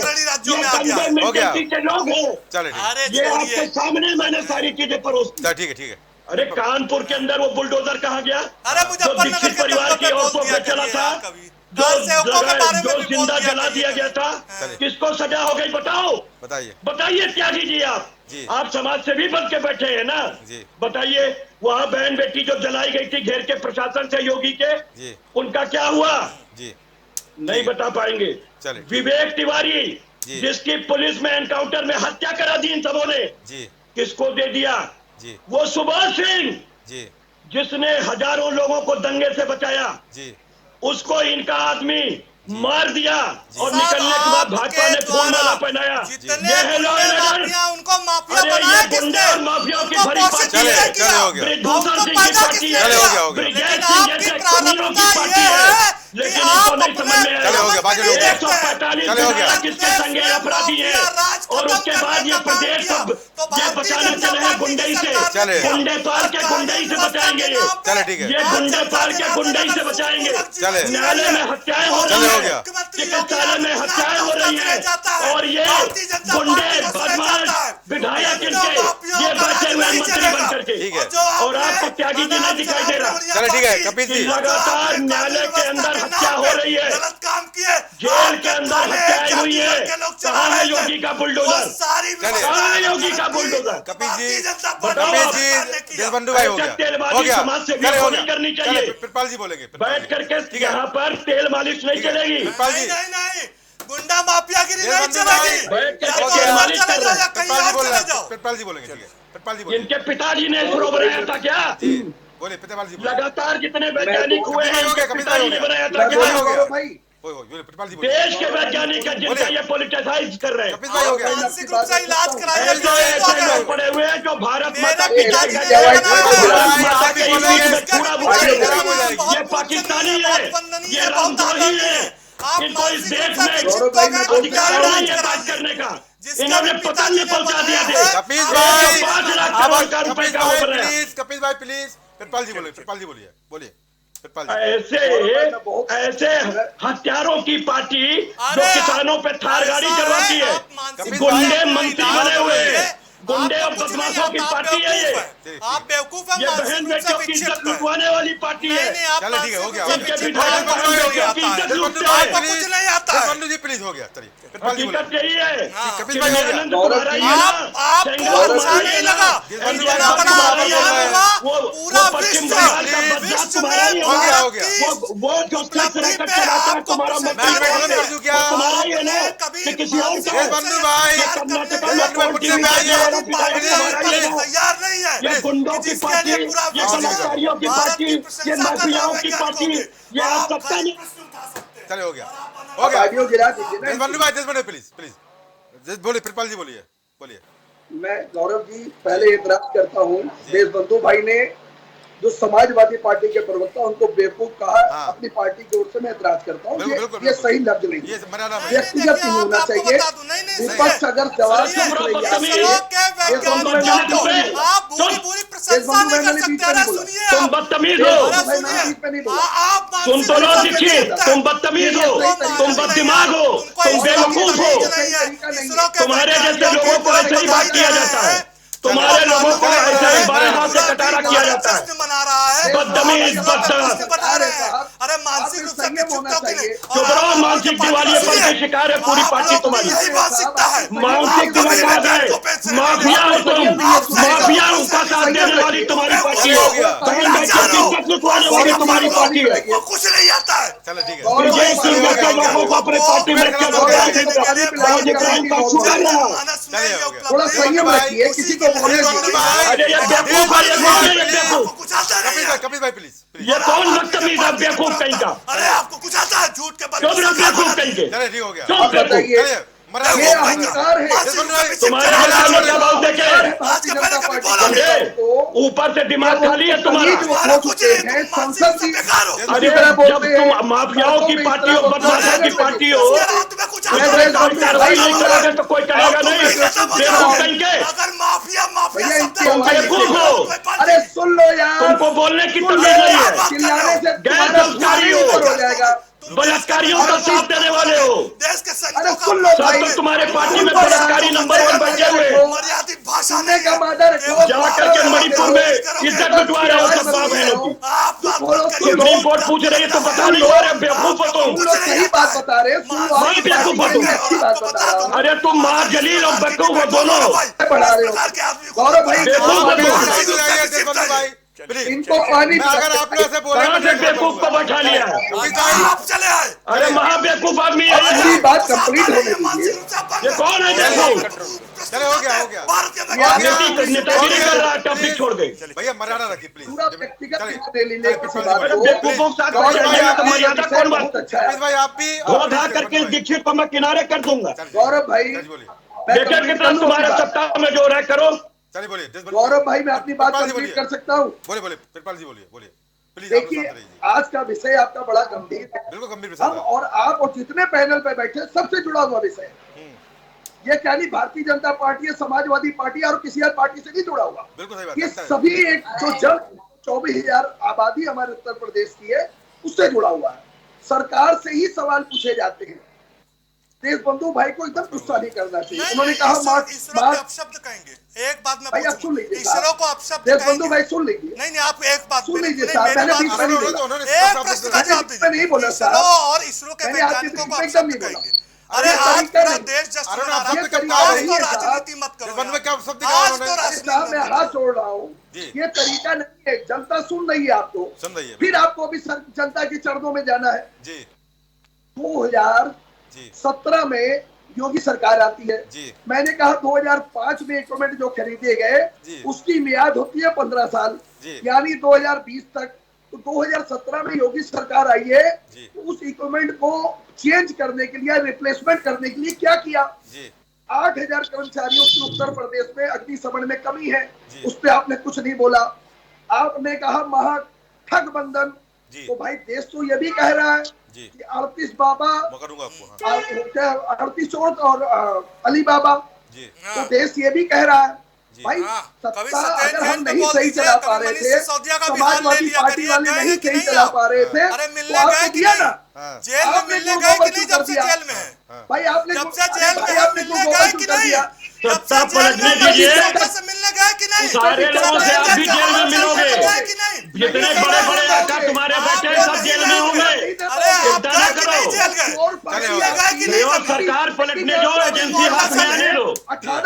हो गया। के लोग हैं। चले ठीक अरे ये आपके छोड़िए, सामने मैंने सारी चीजें परोस दी। चल, ठीक है, ठीक है। अरे कानपुर के अंदर वो बुलडोजर कहाँ गया? अरे जो मुजफ्फरनगर दीक्षित के परिवार की दंगों पे औरतों बोल पे दिया चला करिए था, आप कभी। दाल सेवकों के बारे में जो भी बोल जिंदा दिया जला दिया करिए गया था, चलिए। किसको सजा हो गई बताओ? बताइए। बताइए त्यागी जी, जी। आप समाज से भी बन के बैठे हैं ना? जी। बताइए, वहाँ बहन बेटी जो जलाई गई थी घेर के प्रशासन से योगी के, जी। उनका क्या हुआ? जी। नहीं बता पाएंगे। चलिए। विवेक तिवारी, जी। जिसकी पुलिस में एनकाउंटर में हत्या करा दी इन सबों ने, जी। किसको दे दिया? जी। वो सुभाष सिंह, जी। जिसने हजारों लोगों को दंगे से बचाया, जी। उसको इनका आदमी मार दिया और निकलने के बाद भाजपा ने फूल माला पहनाया। जितने ये है लॉ एंड ऑर्डर। माफिया उनको माफिया अरे बनाया ये गुंडे और माफियाओं की भरी पार्टी चले, है। चले हो गया। ब्रिजभूषण सिंह की पार्टी है। चले हो गया, हो गया। ब्रिजेश सिंह जैसे कमीनों की पार्टी है। लेकिन इनको नहीं समझ में चले हो गया, बाकी लोग 145 चले हो गया। किसके संगे अपराधी है और उसके बाद ये प्रदेश सब ये बचाने चले हैं गुंडई से। चले। गुंडे पार के गुंडई से बचाएंगे ये। चले, ठीक है। ये गुंडे पार के गुंडई से बचाएंगे। चले। न्यायालय में हत्याएं हो रही चले हो है, गया। चिकित्सालय में हत्याएं हो रही है और ये गुंडे बदमाश विधायक इनके ये बैठे हुए मंत्री बन करके। ठीक है। और आपको त्यागी जी नहीं दिखाई दे रहा। चले, ठीक है कपिल जी। लगातार न्यायालय के अंदर हत्या हो रही है, गलत काम किए, जेल के अंदर हत्याएं हुई है। कहाँ है योगी का बुलडोजर? चले। कहाँ है योगी का बुलडोजर? कपिल जी, बताओ। कपिल जी, देशबंधु भाई हो गया, तेलबाजी हो गया। समाज से चले, हो नहीं गया। करनी चले, चाहिए। कृपाल जी बोलेंगे। कृपाल बैठ जी। करके ठीक है। यहाँ पर तेल मालिश नहीं चलेगी। कृपाल जी, नहीं, गुंडा माफियागिरी नहीं देशबंधु भाई, चलेगी। बैठ या के तो तेल अंदर मालिश चले कर जाओ रहे या हैं। कहीं कृपाल जी और बोल रहे चले जाओ। हैं। कृपाल जी बोलेंगे, ठीक है। कृपाल जी बोलिए। इनके पिताजी ने इसरो बनाया था क्या? बोलिए, कृपाल जी बोलिए। लगातार जितने वैज्ञानिक हुए हैं हो गया, इनके कपिल पिताजी भाई ने हो बनाया गया। था मैं क्या? हो गया। गौरव भाई बोलिए, कृपाल जी बोलिए। देश के वैज्ञानिक है जिनका ये पोलिटिसाइज कर रहे हैं। कपिल भाई हो गया। मानसिक रूप से इलाज कराइए। ऐसे ऐसे लोग पड़े हुए हैं जो भारत माता की मेरे जय पिता कहते हैं। जी भारत माता के बोलेंगे, इमेज में पूरा बुराई खराब हो जाएगी। ये पाकिस्तानी है, ये रामद्रोही है। इनको इस देश में अधिकार नहीं है बात करने का। इन्होंने पतन में पहुंचा दिया थे। कपिल भाई, 5 लाख अब करोड़ का रुपए कपिल का वो भाई बनाया। प्लीज, कपिल भाई प्लीज। कृपाल जी बोलिए, कृपाल जी बोलिए, बोलिए कृपाल जी। ऐसे हत्यारों की पार्टी जो किसानों पे थार गाड़ी चलवाती है, गुंडे मंत्री बने हुए हैं, गुंडे और बदमाशों की पार्टी है ये। आप बेवकूफ है, ये बहन बेटियों की इज्जत लुटवाने वाली पार्टी है। चलो ठीक है, हो गया। इनके विधायक बहन बेटियों की इज्जत लूटते आपको हैं। कुछ नहीं आता है। देशबंधु जी प्लीज, हो गया। चलिए कृपाल जी हकीकत बोलिए। यही है कपिल कि भाई हो गया। दयानंद तुम्हारा ही है ना, आपको सेंगर अच्छा तुम्हारा ही नहीं है ना, लगा। देशबंधु एनडीए भाई, तुम्हारा आप ही है ना, बोल रहे हैं। पूरा वो पश्चिम बंगाल का विश्व बदमाश विश्व तुम्हारा ही में है ना, हो गया। वो जो सिर्फ रैकेट चलाता है तुम्हारा मैं खत्म कर दूं क्या? वो तुम्हारा ही है ना कि किसी और का? देशबंधु भाई, ये कर्नाटक में देशबंधु भाई, पोल्ट्री मुझसे में आइए। वाला विधायक तुम्हारा ही है ना। तैयार नहीं है। ये गुंडों की जिसके पार्टी, लिए पूरा ये विश्व बलात्कारियों की भारत पार्टी, की ये प्रशंसा कर माफियाओं रहा है, की क्या पार्टी, कहोगे? ये आप आप सत्ता खाली नहीं। प्रश्न उठा सकते हैं। चले, हो गया, हो गया। गाड़ियों गिरा दीजिए ना। देशबंधु भाई, देशबंधु प्लीज, प्लीज बोलिए। कृपाल जी बोलिए, बोलिए। मैं गौरव जी पहले एतराज करता हूँ, देशबंधु भाई ने जो समाजवादी पार्टी के प्रवक्ता उनको बेवकूफ कहा, हाँ। अपनी पार्टी की ओर से मैं एतराज करता हूँ। बिल्कुल, बिल्कुल, ये बिल्कुल। सही लफ्ज नहीं ये है। मेरा नाम है। व्यक्तिगत नहीं होना चाहिए। विपक्ष अगर जवाब सुनिए, पूछ रही है सुनिए, आपसे, तुम बदतमीज हो। आप पूरी पूरी प्रशंसा नहीं कर सकते। अरे सुनिए, तुम आप बदतमीज हो। अरे मैं सुनिए, बीच में नहीं बोला। आप सुन तो लो दीक्षित, तुम बदतमीज हो, तुम बददिमाग हो, तुम बेवकूफ हो। तुम्हारे जैसे लोगों को ऐसे ही बात किया जाता है। तुम्हारे लोगों को ऐसे ही बाएं हाथ से कटारा किया जाता है। मना रहा है, बदतमीज, बदतमीज। बता रहे हैं। अरे मानसिक रूप से संयम होना चुप चाहिए। चुप रहो, मानसिक दिवालियेपन के शिकार है पूरी पार्टी तुम्हारी। यही मानसिकता है। मानसिक दिवालियेपन है, माफिया हो तुम, माफिया का साथ देने वाली तुम्हारी पार्टी है। बहन बेटियों की इज्जत लुटवाने वाली तुम्हारी पार्टी है। वो कुछ नहीं आता है। चलो ठीक है। विजय सिंह जैसे लोगों को अपने पार्टी में क्या बोला इब्राहिम का शुक्र रहा। थोड़ा संयम रखिए, किसी को बोलने दीजिए। अरे ये बेवकूफ है, ये कौन है ये बेवकूफ? कुछ आता नहीं कपिल है। भाई, कपिल भाई प्लीज, प्लीज। ये कौन बदतमीज है बेवकूफ कहीं का? अरे आपको कुछ आता है? झूठ के क्यों ना बेवकूफ कहीं के? चले, ठीक हो गया। क्यों आप बेवकूफ? बताइए, चलिए, मरा ये अहंकार है। देशबंधु भाई, तुम्हारे जैसे लोग जब आओ देखे भारतीय जनता पार्टी समझे? को ऊपर से दिमाग खाली है तुम्हारा। हो चुके हैं संसद की। अरे जब तुम माफियाओं की पार्टी हो, बदमाशों की पार्टी हो, कार्रवाई नहीं करोगे तो कोई कहेगा नहीं बेवकूफ कहीं के। अगर माफिया माफिया भैया, शब्द इनकी आवाज बेवकूफ हो। अरे सुन लो यार, तुमको बोलने की तमीज नहीं है। चिल्लाने से गैर तुम्हारा संस्कारी हो। ऊपर हो जाएगा। बलात्कारियों का साथ देने वाले हो। देश के अरे सुन लो सब भाई, तो तुम्हारे पार्टी में बलात्कारी नंबर 1 बचे हुए। मर्यादित भाषा सुनने का मादर जा करके मणिपुर में इज्जत लुटवा रहे हो सब माँ बहनों की। आप बात बोलो, मत करिए। सुप्रीम कोर्ट पूछ रही है तो बता नहीं हो रहे बेवकूफ हो तुम। तुम लोग सही बात बता रहे हो। सुन लो, मैं बेवकूफ मैं हूँ। अच्छी बात बता रहा हूँ। अरे तुम माँ जलील और बेवकूफ हो दोनों। पढ़ा रहे हो गौरव भाई, बेवकूफ हो तुम। देशबंधु भाई प्लीज। इनको पानी मैं अगर आप लोग से बोले कहाँ से बेवकूफ को बैठा लिया है? कपिल भाई, आप चले आए। अरे महा बेवकूफ आदमी है अपनी ये। बात कंप्लीट होने दीजिए। ये कौन है बेवकूफ? चले हो गया भारत के अंदर नेतागिरी कर रहा है, टॉपिक छोड़ गए। भैया मर्यादा रखिए प्लीज। पूरा व्यक्तिगत ले लीजिए किसी चलिए, बात अरे को। बेवकूफों के साथ बैठ जाइए तो मर्यादा कौन बात? बहुत अच्छा है भाई आप भी धोधा करके दीक्षित को मैं किनारे कर दूंगा। गौरव भाई, बोलिए बेटे के तरफ तुम्हारे सत्ता में जो है करो। चलिए बोलिए गौरव भाई मैं अपनी बात कंप्लीट कर सकता हूँ? बोलिए कृपाल जी बोलिए प्लीज। देखिए आज का विषय आपका बड़ा गंभीर है, बिल्कुल गंभीर हम विषय और आप और जितने पैनल पे बैठे सबसे जुड़ा हुआ विषय है। ये क्या नहीं भारतीय जनता पार्टी है, समाजवादी पार्टी और किसी और पार्टी से नहीं जुड़ा हुआ। बिल्कुल सही बात ये है। सभी एक जो जब 24,000 आबादी हमारे उत्तर प्रदेश की है उससे जुड़ा हुआ है। सरकार से ही सवाल पूछे जाते हैं। देश बंधु भाई को एकदम गुस्सा नहीं करना चाहिए। उन्होंने कहा इसरो को अपशब्द कहेंगे। एक बात मैं भाई आप सुन लीजिए, इसरो को अपशब्द देश बंधु कहेंगे। भाई सुन लीजिए, नहीं आप एक बात सुन लीजिए नहीं, साहब, मेरी मैंने बात बीच में नहीं बोला। एक प्रश्न का जवाब मैं नहीं बोला दीजिए। साहब, इसरो और इसरो के मैंने आपके वैज्ञानिकों को बीच में अपशब्द एकदम नहीं बोला। कहेंगे। अरे ये आज तरीका पूरा नहीं। देश जश्न अरुण, मना आप रहा है। शब्द कब तरीका कहा आज नहीं तो है साहब। राजनीति मत करो वन में क्या शब्द कहा आज उन्होंने? तो अरे राजनीति साहब मैं मत हाथ करो। जोड़ रहा हूँ, जी। ये तरीका नहीं है। जनता सुन रही है आपको, सुन रही है फिर आपको अभी जनता के चरणों में जाना है। जी 2017 में योगी सरकार आती है जी। मैंने कहा 2005 में इक्विपमेंट जो खरीदे गए जी। उसकी मियाद होती है 15 साल, जी। यानी 2020 तक। तो 2017 में योगी सरकार आई है, जी। तो उस इक्विपमेंट को चेंज करने के लिए, रिप्लेसमेंट करने के लिए क्या किया? जी 8,000 कर्मचारियों की उत्तर प्रदेश में अग्निशमन में कमी है, जी। उस पर आपने कुछ नहीं बोला। आपने कहा महागठबंधन, जी। तो भाई देश तो ये भी कह रहा है जी। कि 38 बाबा, मैं करूंगा आपको। हाँ। 38 चौथ और अली बाबा, जी तो देश ये भी कह रहा है जी। भाई हाँ, कभी सत्ता सत्येंद्र अगर हम जैन पे नहीं बोल सही दीजिए, चला कभी पा रहे मनीष थे, सिसोदिया का बिहार ले समाजवादी लिया पार्टी करिए, वाले गए नहीं कि सही नहीं चला आप? पा रहे थे, अरे तो मिलने आपको गए कि दिया नहीं? ना, हाँ। जेल में आपने मिलने क्यों गए कि गोबर नहीं क्यों जब कर से दिया? जेल में है? भाई आपने जब क्यों- से अरे जेल भाई में आपने मिलने क्यों गए गोबर कि क्यों कर नहीं? दिया? जब सत्ता से जेल पलटने में दीजिए। सत्ता से मिलने गए कि नहीं? सारे लोगों से आप भी जेल में मिलोगे। गए कि नहीं? जितने बड़े बड़े आका तुम्हारे बैठे हैं सब जेल में होंगे। अरे आप चिंता न गए कि करो। नहीं जेल गए? चले गए कि नहीं? और सरकार पलटने दो, एजेंसी हाथ में आने दो,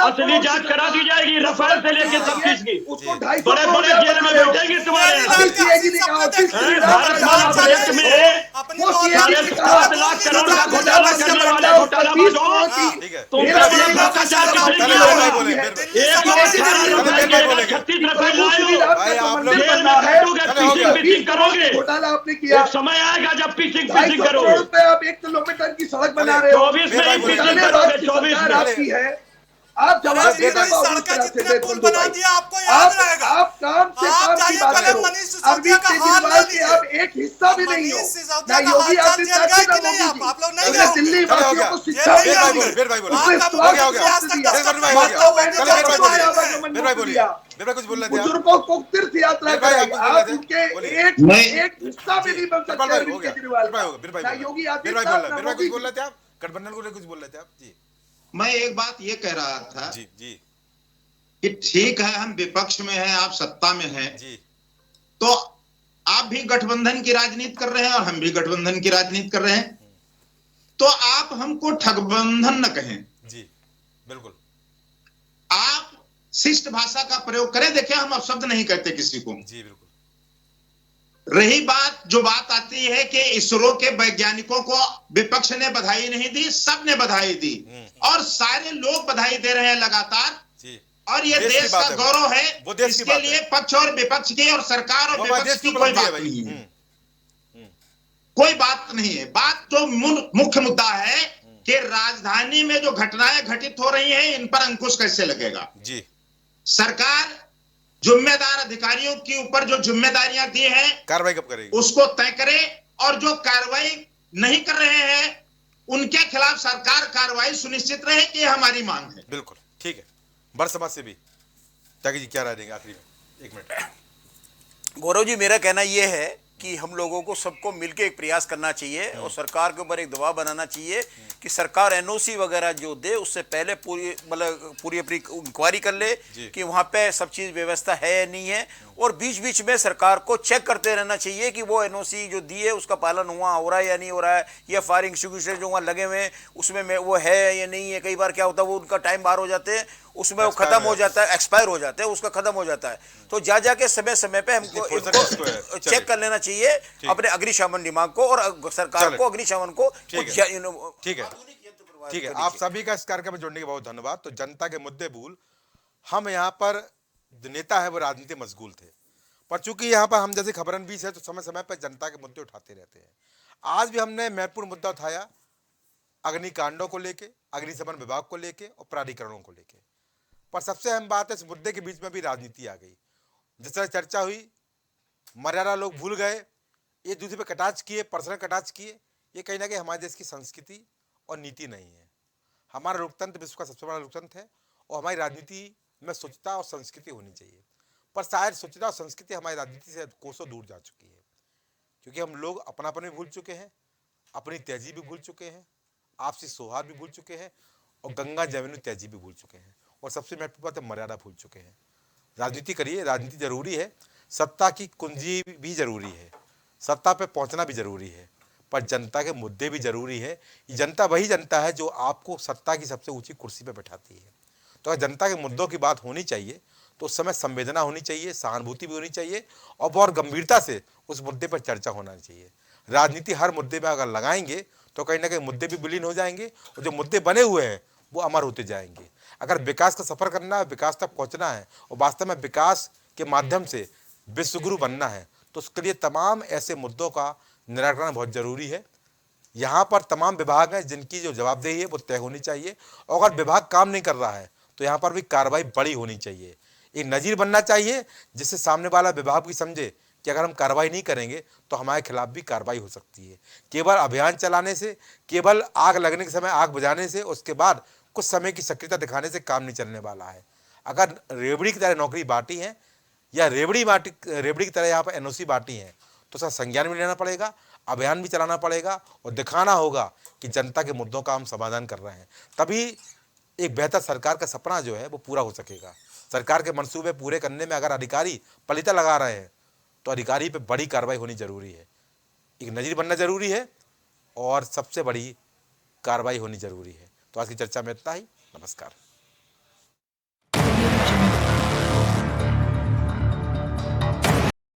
असली जांच करा दी जाएगी रफाल से लेके सब चीज की। उसको 250 बड़े बड़े जेल में बैठेगी तुम्हारे यहाँ। अभी सीएजी ने कहा, ऑफिस की हैं, रात भारत में माला रात प्रोजेक्ट में में अपनी वो मौत सीएजी साढ़े ने कहा, 7 लाख करोड़ का घोटाला करने वाले घोटालाबाज हो। ठीक है। तुम मेरा बड़ा मेरा भ्रष्टाचार भ्रष्टाचार कितने चले किया भाई होगा? बोले एक लोग 18 रुपए के 36 रुपए लाए भाई आप लोग जेल में बैठोगे, चले हो गया। पिचिंग करोगे। घोटाला आपने किया। एक समय आएगा जब पिचिंग 250 करोड़ करोगे। रुपए आप 1 किलोमीटर की सड़क बना रहे हो। 24 में ही पिचिंग धन्यवाद करोगे, की 24 सरकार में। आपकी है। आप जवाब अरे दीजिए जितनी बाबू सड़कें, तरह से जितने देश पुल बंधु बना भाई। दिया, आपको याद रहेगा। आप काम से आप काम की जाइए बात पहले करो। मनीष सिसोदिया अरविंद का हाल केजरीवाल ले के लीजिए। आप एक हिस्सा भी नहीं हो। मनीष सिसोदिया ना का योगी हाल चाल आदित्यनाथ जेल जी, गए ना कि नहीं मोदी आप? जी। आप लोग नहीं उसने गए दिल्ली चले हो वासियों गया। को जेल शिक्षा नहीं दी गए। है। बीर भाई बोले। उसने आपका स्वास्थ्य हो गया। आज तक दिया। 10 भाई हो गया। माता बहनों चले को बीर भाई बचाया, बोलिए। आवागमन बीर भाई को बोलिए। दिया। बीर भाई कुछ बोल रहे थे आप? बुजुर्गों को तीर्थ यात्रा बीर भाई, आप कराई। कुछ बोल रहे आप थे? उनके बोलिए। एक हिस्सा भी नहीं बन बीर सकते भाई अरविंद हो गया। केजरीवाल बीर भाई हो गया। बीर भाई ना बोल रहे। योगी बीर भाई बोल आदित्यनाथ रहे। ना बीर भाई कुछ मोदी बोल जी। रहे थे आप? गठबंधन को लेकर कुछ बोल रहे थे आप? जी मैं एक बात ये कह रहा था जी जी कि ठीक है हम विपक्ष में हैं, आप सत्ता में हैं, जी तो आप भी गठबंधन की राजनीति कर रहे हैं और हम भी गठबंधन की राजनीति कर रहे हैं, तो आप हमको ठगबंधन न कहें। जी बिल्कुल। आप शिष्ट भाषा का प्रयोग करें। देखिए हम अपशब्द नहीं कहते किसी को। जी बिल्कुल। रही बात, जो बात आती है कि इसरो के वैज्ञानिकों को विपक्ष ने बधाई नहीं दी, सबने बधाई दी और सारे लोग बधाई दे रहे हैं लगातार। जी और ये देश की देश बात का है, गौरव है। वो देश की इसके बात लिए है। पक्ष और विपक्ष की और सरकार और वो विपक्ष देश की की कोई उपलब्धि है बात भाई। नहीं है। कोई बात नहीं है। बात जो मुख्य मुद्दा है कि राजधानी में जो घटनाएं घटित हो रही हैं, इन पर अंकुश कैसे लगेगा। जी सरकार जिम्मेदार अधिकारियों के ऊपर जो जिम्मेदारियां दी हैं कार्रवाई कब करेगी? उसको तय करे और जो कार्रवाई नहीं कर रहे हैं उनके खिलाफ सरकार कार्रवाई सुनिश्चित रहे कि हमारी मांग है। बिल्कुल ठीक है। बड़ समाज से भी त्यागी जी क्या राय देंगे आखिरी में? 1 मिनट। गौरव जी, मेरा कहना यह है कि हम लोगों को सबको मिलकर एक प्रयास करना चाहिए और सरकार के ऊपर एक दबाव बनाना चाहिए कि सरकार एनओसी वगैरह जो दे उससे पहले पूरी अपनी इंक्वायरी कर ले कि वहाँ पे सब चीज़ व्यवस्था है या नहीं है, और बीच बीच में सरकार को चेक करते रहना चाहिए कि वो एनओसी जो दी है उसका पालन हो रहा है या नहीं हो रहा है, या फायर एक्सटिंग्विशर जो वहाँ लगे हुए हैं उसमें वो है या नहीं है। कई बार क्या होता है वो उनका टाइम बाहर हो जाते हैं, उसमें वो खत्म हो जाता है, एक्सपायर हो जाता है, उसका खत्म हो जाता है। तो जाके समय समय पे हमको इनको चेक कर लेना चाहिए अपने अग्निशमन विभाग को और सरकार को, अग्निशमन को। ठीक है। ठीक है, को आप देखिए। सभी का इस कार्यक्रम में जुड़ने के बहुत धन्यवाद। तो जनता के मुद्दे भूल, हम यहाँ पर जो नेता है वो राजनीति मशगूल थे, पर चूंकि यहाँ पर हम जैसे खबरनवीस है तो समय समय पर जनता के मुद्दे उठाते रहते हैं। आज भी हमने महत्वपूर्ण मुद्दा उठाया अग्निकांडों को लेके, अग्निशमन विभाग को लेके और प्राधिकरणों को लेके। पर सबसे अहम बात है, इस मुद्दे के बीच में भी राजनीति आ गई। जिस तरह चर्चा हुई, मर्यादा लोग भूल गए, एक दूसरे पे कटाक्ष किए, पर्सनल कटाक्ष किए। ये कहीं ना कहीं हमारे देश की संस्कृति और नीति नहीं है। हमारा लोकतंत्र विश्व का सबसे बड़ा लोकतंत्र है और हमारी राजनीति में स्वच्छता और संस्कृति होनी चाहिए। पर शायद स्वच्छता और संस्कृति हमारी राजनीति से कोसों दूर जा चुकी है, क्योंकि हम लोग अपनापन भी भूल चुके हैं, अपनी तहजीब भी भूल चुके हैं, आपसी सौहार्द भी भूल चुके हैं और गंगा जमुनी तहजीब भी भूल चुके हैं, और सबसे महत्वपूर्ण बात है मर्यादा भूल चुके हैं। राजनीति करिए, राजनीति जरूरी है, सत्ता की कुंजी भी जरूरी है, सत्ता पे पहुंचना भी जरूरी है, पर जनता के मुद्दे भी जरूरी है। ये जनता वही जनता है जो आपको सत्ता की सबसे ऊंची कुर्सी पे बैठाती है। तो अगर जनता के मुद्दों की बात होनी चाहिए तो उस समय संवेदना होनी चाहिए, सहानुभूति भी होनी चाहिए और बहुत गंभीरता से उस मुद्दे पर चर्चा होना चाहिए। राजनीति हर मुद्दे में अगर लगाएंगे तो कहीं ना कहीं मुद्दे भी विलीन हो जाएंगे और जो मुद्दे बने हुए हैं वो अमर होते जाएंगे। अगर विकास का सफर करना है, विकास तक पहुंचना है और वास्तव में विकास के माध्यम से विश्वगुरु बनना है, तो उसके लिए तमाम ऐसे मुद्दों का निराकरण बहुत जरूरी है। यहाँ पर तमाम विभाग हैं जिनकी जो जवाबदेही है वो तय होनी चाहिए, और अगर विभाग काम नहीं कर रहा है तो यहाँ पर भी कार्रवाई बड़ी होनी चाहिए। एक नज़ीर बनना चाहिए जिससे सामने वाला विभाग भी समझे कि अगर हम कार्रवाई नहीं करेंगे तो हमारे खिलाफ भी कार्रवाई हो सकती है। केवल अभियान चलाने से, केवल आग लगने के समय आग बुझाने से, उसके बाद कुछ समय की सक्रियता दिखाने से काम नहीं चलने वाला है। अगर रेवड़ी की तरह नौकरी बांटी है या रेवड़ी की तरह यहाँ पर एनओसी बांटी है तो उसका संज्ञान भी लेना पड़ेगा, अभियान भी चलाना पड़ेगा और दिखाना होगा कि जनता के मुद्दों का हम समाधान कर रहे हैं। तभी एक बेहतर सरकार का सपना जो है वो पूरा हो सकेगा। सरकार के मंसूबे पूरे करने में अगर अधिकारी पलीता लगा रहे हैं तो अधिकारी पे बड़ी कार्रवाई होनी जरूरी है, एक नज़ीर बनना जरूरी है और सबसे बड़ी कार्रवाई होनी जरूरी है। तो आज की चर्चा में इतना ही। नमस्कार।